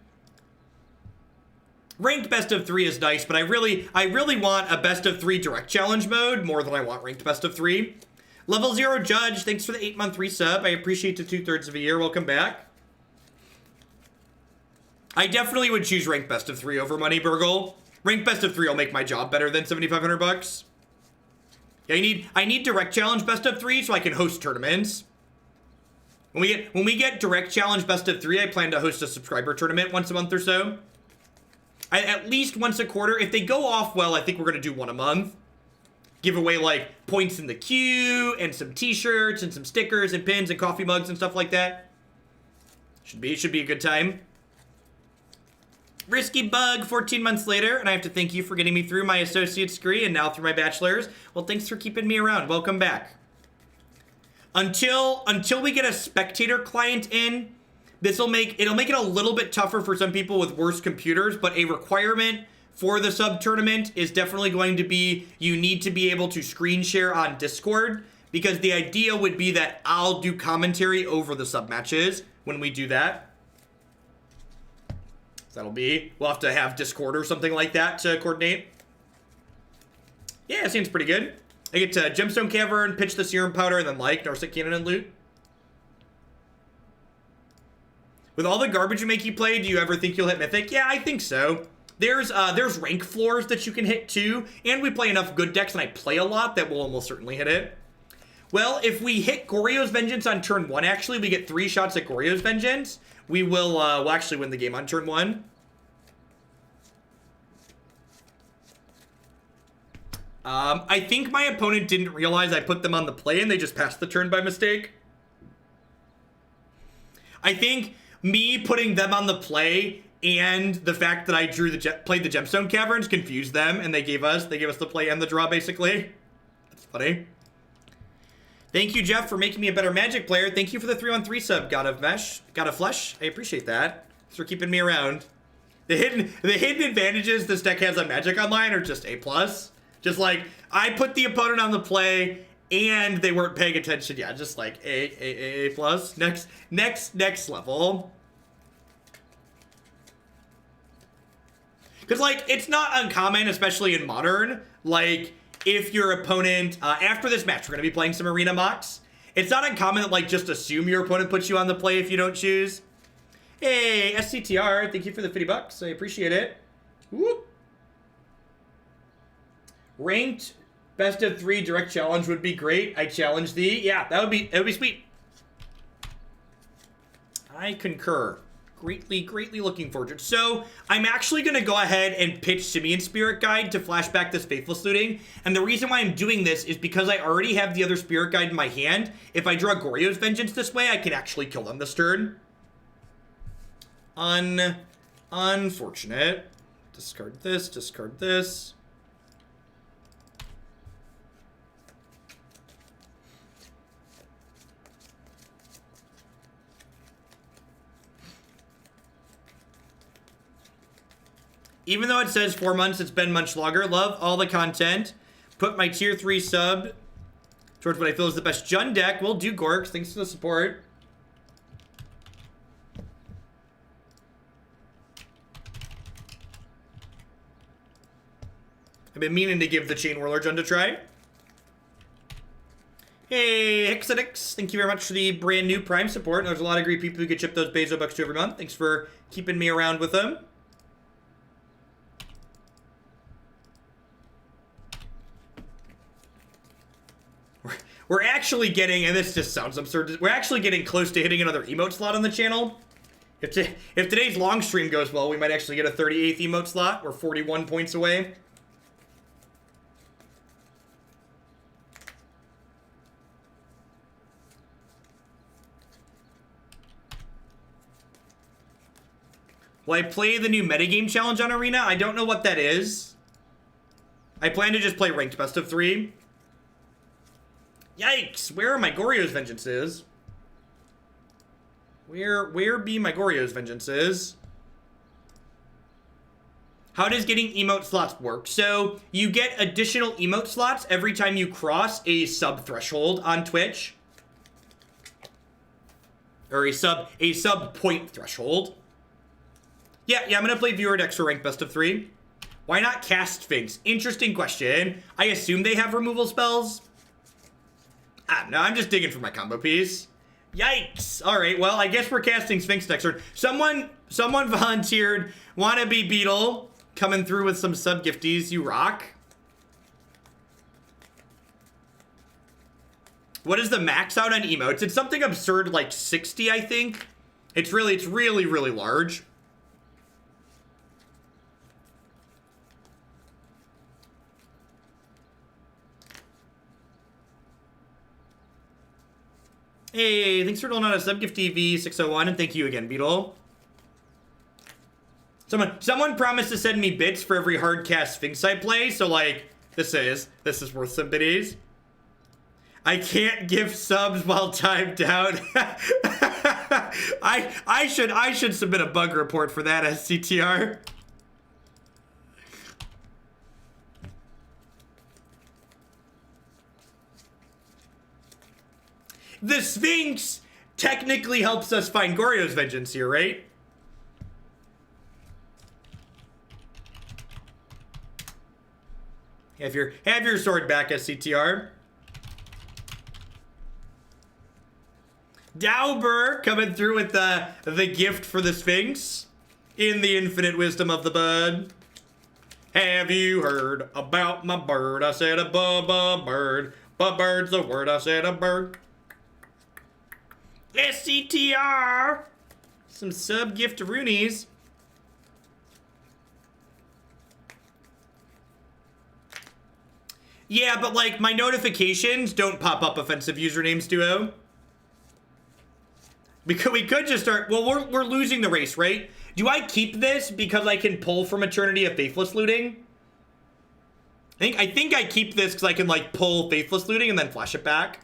Ranked best of 3 is nice, but I really want a best of 3 direct challenge mode more than I want ranked best of 3. Level 0 Judge, thanks for the 8-month resub. I appreciate the 2/3 of a year. Welcome back. I definitely would choose ranked best of 3 over Money Burgle. Ranked best of 3 will make my job better than $7,500. Yeah, I need direct challenge best of 3 so I can host tournaments. When we get direct challenge best of 3, I plan to host a subscriber tournament once a month or so. At least once a quarter. If they go off well, I think we're gonna do one a month. Give away like points in the queue and some t-shirts and some stickers and pins and coffee mugs and stuff like that. Should be a good time. Risky Bug, 14 months later, and I have to thank you for getting me through my associate's degree and now through my bachelor's. Well, thanks for keeping me around. Welcome back. Until we get a spectator client in, it'll make it a little bit tougher for some people with worse computers, but a requirement for the sub tournament is definitely going to be you need to be able to screen share on Discord, because the idea would be that I'll do commentary over the sub matches when we do that. That'll be, we'll have to have Discord or something like that to coordinate. Yeah, it seems pretty good. I get to Gemstone Cavern, pitch the Serum Powder, and then like Narset Cannon and loot. With all the garbage you make you play, do you ever think you'll hit Mythic? Yeah, I think so. There's rank floors that you can hit too, and we play enough good decks, and I play a lot that will almost certainly hit it. Well, if we hit Goryo's Vengeance on turn 1, actually, we get 3 shots at Goryo's Vengeance. We will we'll actually win the game on turn 1. I think my opponent didn't realize I put them on the play and they just passed the turn by mistake. I think me putting them on the play and the fact that I played the Gemstone Caverns confused them, and they gave us the play and the draw, basically. That's funny. Thank you, Jeff, for making me a better Magic player. Thank you for the 3-on-3 sub, God of Flesh. I appreciate that. Thanks for keeping me around. The hidden advantages this deck has on Magic Online are just A+. Just like, I put the opponent on the play and they weren't paying attention. Yeah, just like A+. Next level. Because, like, it's not uncommon, especially in Modern, like, if your opponent, after this match, we're going to be playing some arena mocks. It's not uncommon that, like, just assume your opponent puts you on the play if you don't choose. Hey, SCTR, thank you for the $50. I appreciate it. Whoop. Ranked best of 3 direct challenge would be great. I challenge thee. Yeah, that would be sweet. I concur. Greatly looking forward to it. So, I'm actually going to go ahead and pitch Simian Spirit Guide to flashback this Faithless Looting. And the reason why I'm doing this is because I already have the other Spirit Guide in my hand. If I draw Goryo's Vengeance this way, I can actually kill them this turn. Unfortunate. Discard this, discard this. Even though it says 4 months, it's been much longer. Love all the content. Put my tier 3 sub towards what I feel is the best Jund deck. Will do, Gorks. Thanks for the support. I've been meaning to give the Chain Whirler Jund a try. Hey, Hexadix. Thank you very much for the brand new Prime support. There's a lot of great people who get chip those Bezo bucks to every month. Thanks for keeping me around with them. We're actually getting, and this just sounds absurd, we're actually getting close to hitting another emote slot on the channel. If today's long stream goes well, we might actually get a 38th emote slot. We're 41 points away. Will I play the new metagame challenge on Arena? I don't know what that is. I plan to just play ranked best of 3. Yikes! Where are my Goryo's Vengeances? Where be my Goryo's Vengeances? How does getting emote slots work? So, you get additional emote slots every time you cross a sub threshold on Twitch. Or a sub point threshold. Yeah, I'm gonna play viewer decks for ranked best of 3. Why not cast Sphinx? Interesting question. I assume they have removal spells. I don't know, I'm just digging for my combo piece. Yikes! Alright, well, I guess we're casting Sphinx next turn. Someone volunteered Wannabe Beetle coming through with some sub-gifties. You rock. What is the max out on emotes? It's something absurd like 60, I think. It's really large. Hey, thanks for doling out a sub-gift TV 601, and thank you again, Beetle. Someone promised to send me bits for every hard cast Sphinx I play, so like, this is worth some biddies. I can't give subs while timed out. I should submit a bug report for that, SCTR. The Sphinx technically helps us find Goryo's Vengeance here, right? Have your sword back, SCTR. Dauber coming through with the gift for the Sphinx in the infinite wisdom of the bud. Have you heard about my bird? I said a bird. Bird's the word. I said a bird. SCTR. Some sub gift roonies. Yeah, but like my notifications don't pop up offensive usernames, Duo. Because we could just start. Well, we're losing the race, right? Do I keep this because I can pull from Eternity of Faithless Looting? I think I keep this because I can like pull Faithless Looting and then flash it back.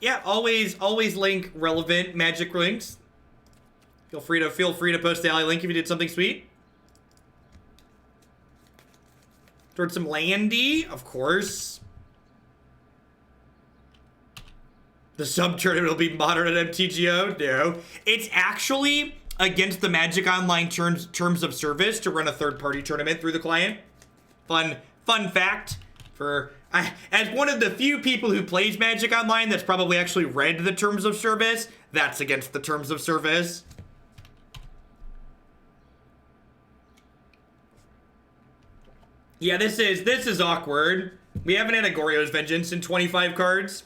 Yeah, always link relevant magic links. Feel free to post the ally link if you did something sweet. Towards some landy, of course. The sub tournament will be modern at MTGO. No, it's actually against the Magic Online terms of service to run a third-party tournament through the client. Fun fact for as one of the few people who plays Magic Online that's probably actually read the terms of service. That's against the terms of service. Yeah, this is awkward. We haven't had a Goryo's Vengeance in 25 cards.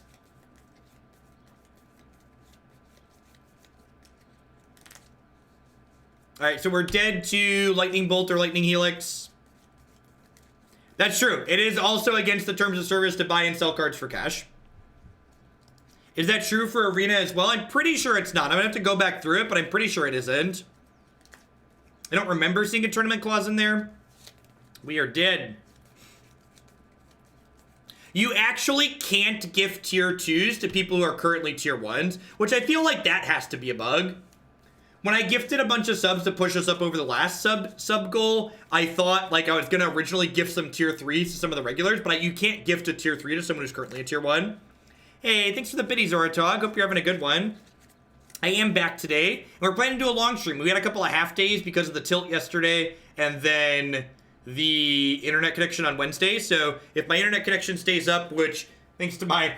Alright, so we're dead to Lightning Bolt or Lightning Helix. That's true. It is also against the terms of service to buy and sell cards for cash. Is that true for Arena as well? I'm pretty sure it's not. I'm gonna have to go back through it, but I'm pretty sure it isn't. I don't remember seeing a tournament clause in there. We are dead. You actually can't gift tier 2s to people who are currently tier 1s, which I feel like that has to be a bug. When I gifted a bunch of subs to push us up over the last sub goal, I thought like I was gonna originally gift some tier 3s to some of the regulars, but you can't gift a tier 3 to someone who's currently a tier 1. Hey, thanks for the biddies, Zoratog. Hope you're having a good one. I am back today. We're planning to do a long stream. We had a couple of half days because of the tilt yesterday, and then the internet connection on Wednesday. So if my internet connection stays up, which thanks to my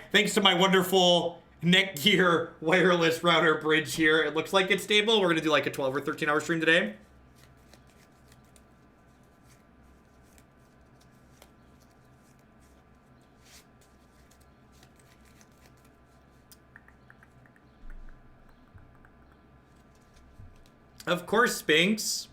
wonderful Netgear wireless router bridge here, it looks like it's stable. We're gonna do like a 12 or 13 hour stream today. Of course, Sphinx.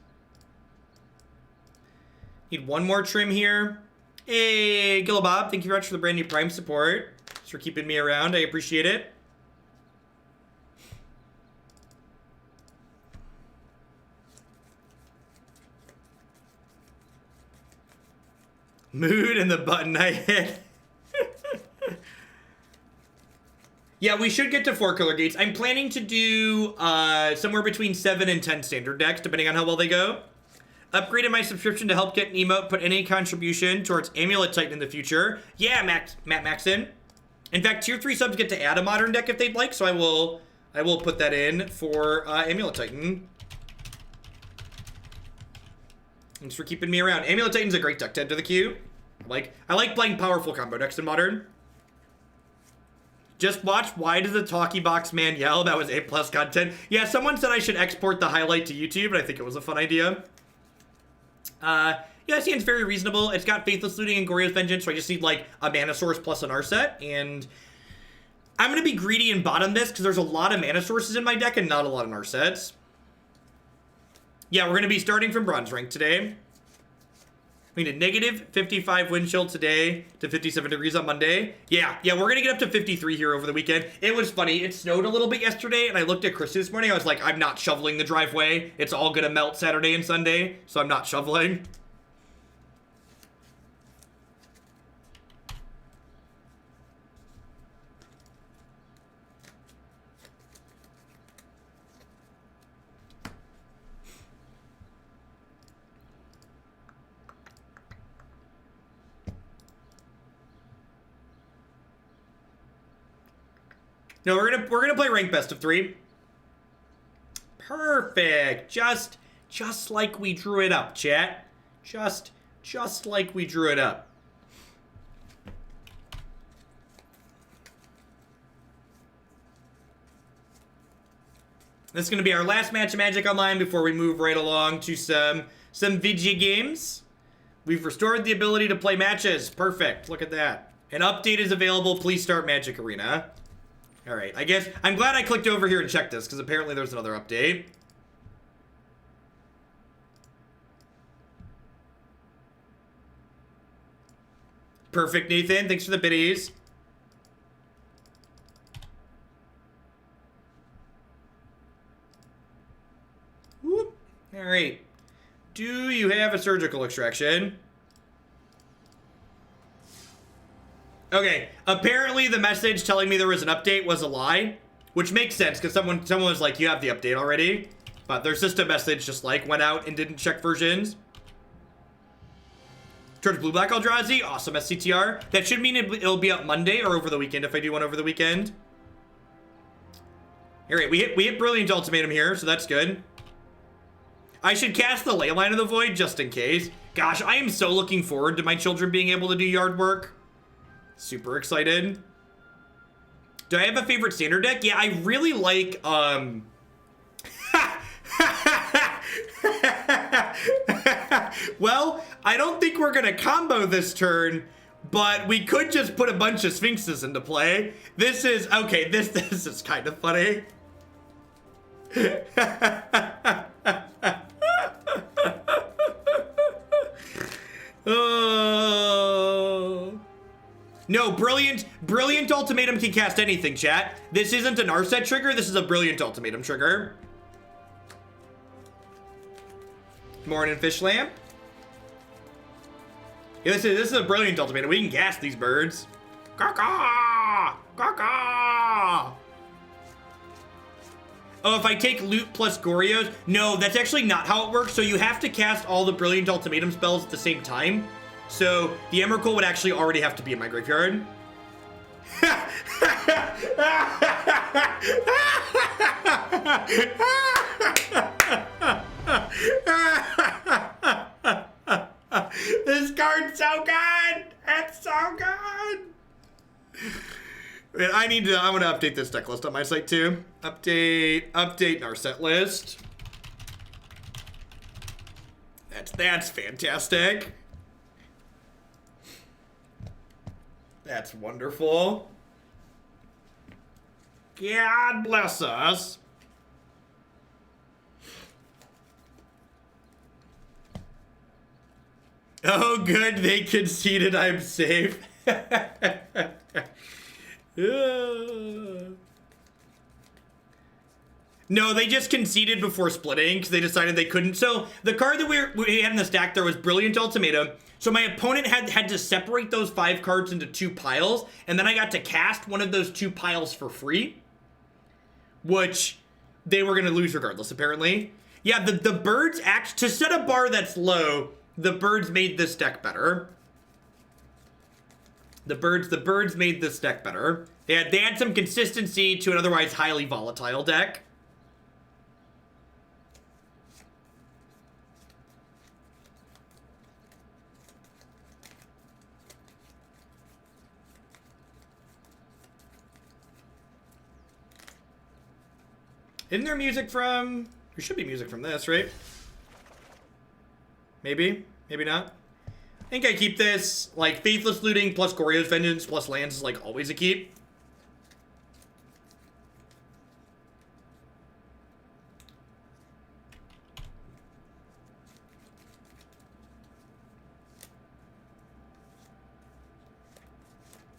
Need one more trim here. Hey, Gillabob, thank you very much for the brand new Prime support. Thanks for keeping me around. I appreciate it. Mood and the button I hit. Yeah, we should get to 4 color gates. I'm planning to do somewhere between 7 and 10 standard decks, depending on how well they go. Upgraded my subscription to help get an emote, put any contribution towards Amulet Titan in the future. Yeah, Matt Maxon. In fact, tier 3 subs get to add a modern deck if they'd like, so I will put that in for Amulet Titan. Thanks for keeping me around. Amulet Titan's a great deck to add to the queue. I like playing powerful combo decks in Modern. Just watch Why Does the Talkie Box Man Yell? That was A+ content. Yeah, someone said I should export the highlight to YouTube, and I think it was a fun idea. Yeah, it seems very reasonable. It's got Faithless Looting and Goryo's Vengeance, so I just need like a mana source plus an Narset, and I'm gonna be greedy and bottom this because there's a lot of mana sources in my deck and not a lot of Narsets. Yeah, we're gonna be starting from bronze rank today. We need a negative 55 wind chill today to 57 degrees on Monday. Yeah, we're gonna get up to 53 here over the weekend. It was funny, it snowed a little bit yesterday, and I looked at Chris this morning, I was like, I'm not shoveling the driveway. It's all gonna melt Saturday and Sunday, so I'm not shoveling. No, we're gonna play rank best of 3. Perfect. Just like we drew it up, chat. Just like we drew it up. This is going to be our last match of Magic Online before we move right along to some video games. We've restored the ability to play matches. Perfect. Look at that. An update is available. Please start Magic Arena. All right. I guess I'm glad I clicked over here and checked this because apparently there's another update. Perfect, Nathan. Thanks for the biddies. Whoop. All right. Do you have a surgical extraction? Okay. Apparently the message telling me there was an update was a lie, which makes sense because someone was like, you have the update already. But their system message just like went out and didn't check versions. Charge Blue Black Eldrazi. Awesome SCTR. That should mean it'll be up Monday or over the weekend if I do one over the weekend. Alright, we hit Brilliant Ultimatum here, so that's good. I should cast the Leyline of the Void just in case. Gosh, I am so looking forward to my children being able to do yard work. Super excited. Do I have a favorite standard deck? Yeah, I really like, well, I don't think we're gonna combo this turn, but we could just put a bunch of Sphinxes into play. This is, okay, this is kind of funny. Oh. No, Brilliant Ultimatum can cast anything, chat. This isn't a Narset trigger, this is a Brilliant Ultimatum trigger. Morning, Fish Lamp. Yeah, this is a Brilliant Ultimatum. We can cast these birds. Caw-caw! Caw-caw! Oh, if I take loot plus Goryos? No, that's actually not how it works. So you have to cast all the Brilliant Ultimatum spells at the same time. So the Emrakul would actually already have to be in my graveyard. This card's so good! It's so good! Man, I'm gonna update this deck list on my site too. Update Narset list. That's fantastic. That's wonderful. God bless us. Oh, good. They conceded. I'm safe. No, they just conceded before splitting because they decided they couldn't. So the card that we had in the stack there was Brilliant Ultimatum. So my opponent had to separate those 5 cards into 2 piles, and then I got to cast one of those 2 piles for free, which they were going to lose regardless, apparently. Yeah, the birds to set a bar that's low, the birds made this deck better. The birds made this deck better. They had some consistency to an otherwise highly volatile deck. Isn't there music from... There should be music from this, right? Maybe. Maybe not. I think I keep this, like, Faithless Looting plus Goryo's Vengeance plus lands is, like, always a keep.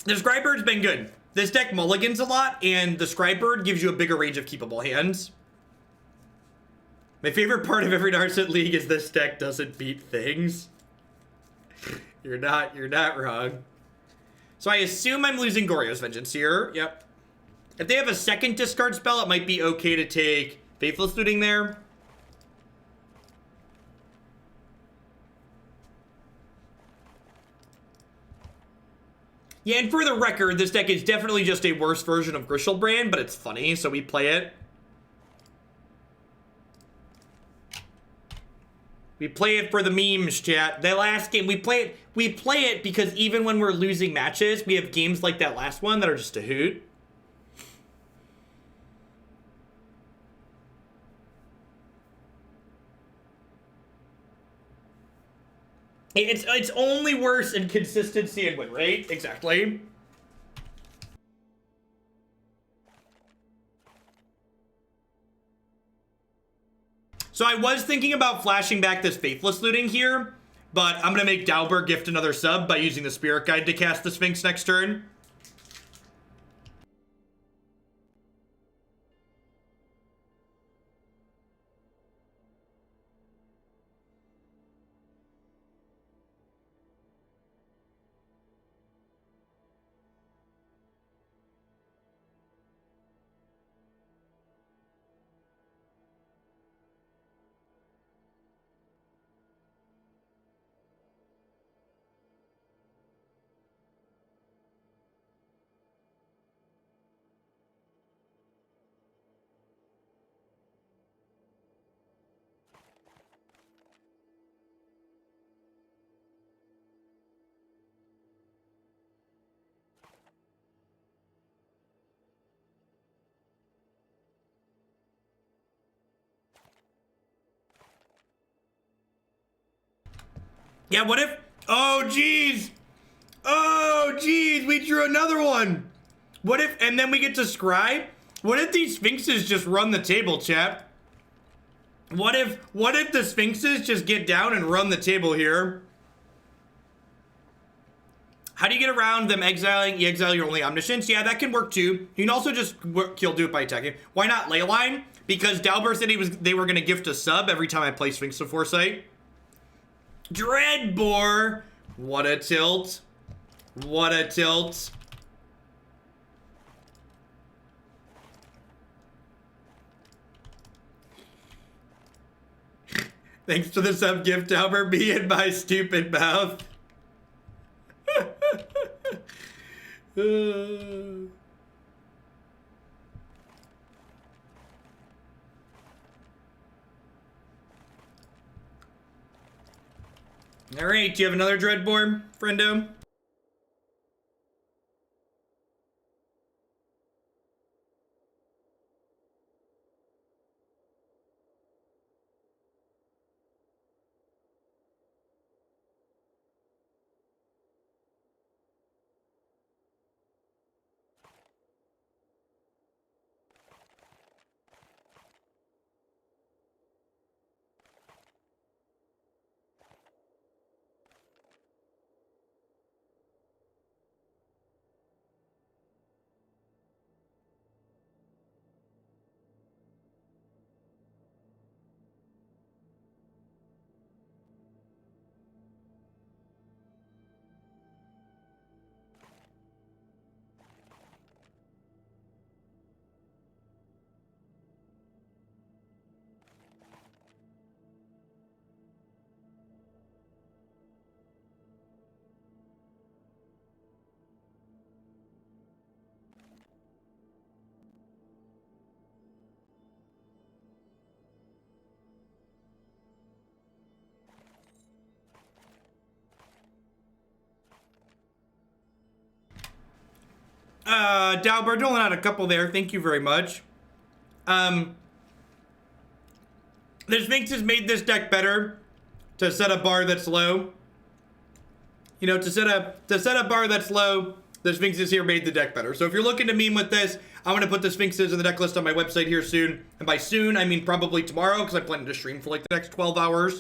The Scribebird's been good. This deck mulligans a lot, and the Scribebird gives you a bigger range of keepable hands. My favorite part of every Narset League is this deck doesn't beat things. You're not wrong. So I assume I'm losing Goryo's Vengeance here. Yep. If they have a second discard spell, it might be okay to take Faithless Looting there. Yeah, and for the record, this deck is definitely just a worse version of Griselbrand, but it's funny, so we play it. We play it for the memes, chat. The last game, we play it because even when we're losing matches, we have games like that last one that are just a hoot. It's only worse in consistency and win rate. Exactly. So I was thinking about flashing back this Faithless Looting here, but I'm going to make Dauber gift another sub by using the Spirit Guide to cast the Sphinx next turn. Yeah, what if... Oh, jeez. Oh, jeez. We drew another one. What if... And then we get to Scribe? What if these Sphinxes just run the table, chat? What if the Sphinxes just get down and run the table here? How do you get around them exiling? You exile your only Omniscience? Yeah, that can work too. You can also just do it by attacking. Why not Leyline? Because Dauber said they were going to gift a sub every time I play Sphinx of Foresight. Dreadbore. What a tilt. What a tilt. Thanks to the sub gift, Albert. Me and my stupid mouth. All right, do you have another Dreadbore, friendo? Dalbert, doling out a couple there. Thank you very much. The Sphinx has made this deck better to set a bar that's low. You know, to set a bar that's low, the Sphinxes here made the deck better. So if you're looking to meme with this, I'm going to put the Sphinxes in the deck list on my website here soon. And by soon, I mean probably tomorrow, because I'm planning to stream for like the next 12 hours. So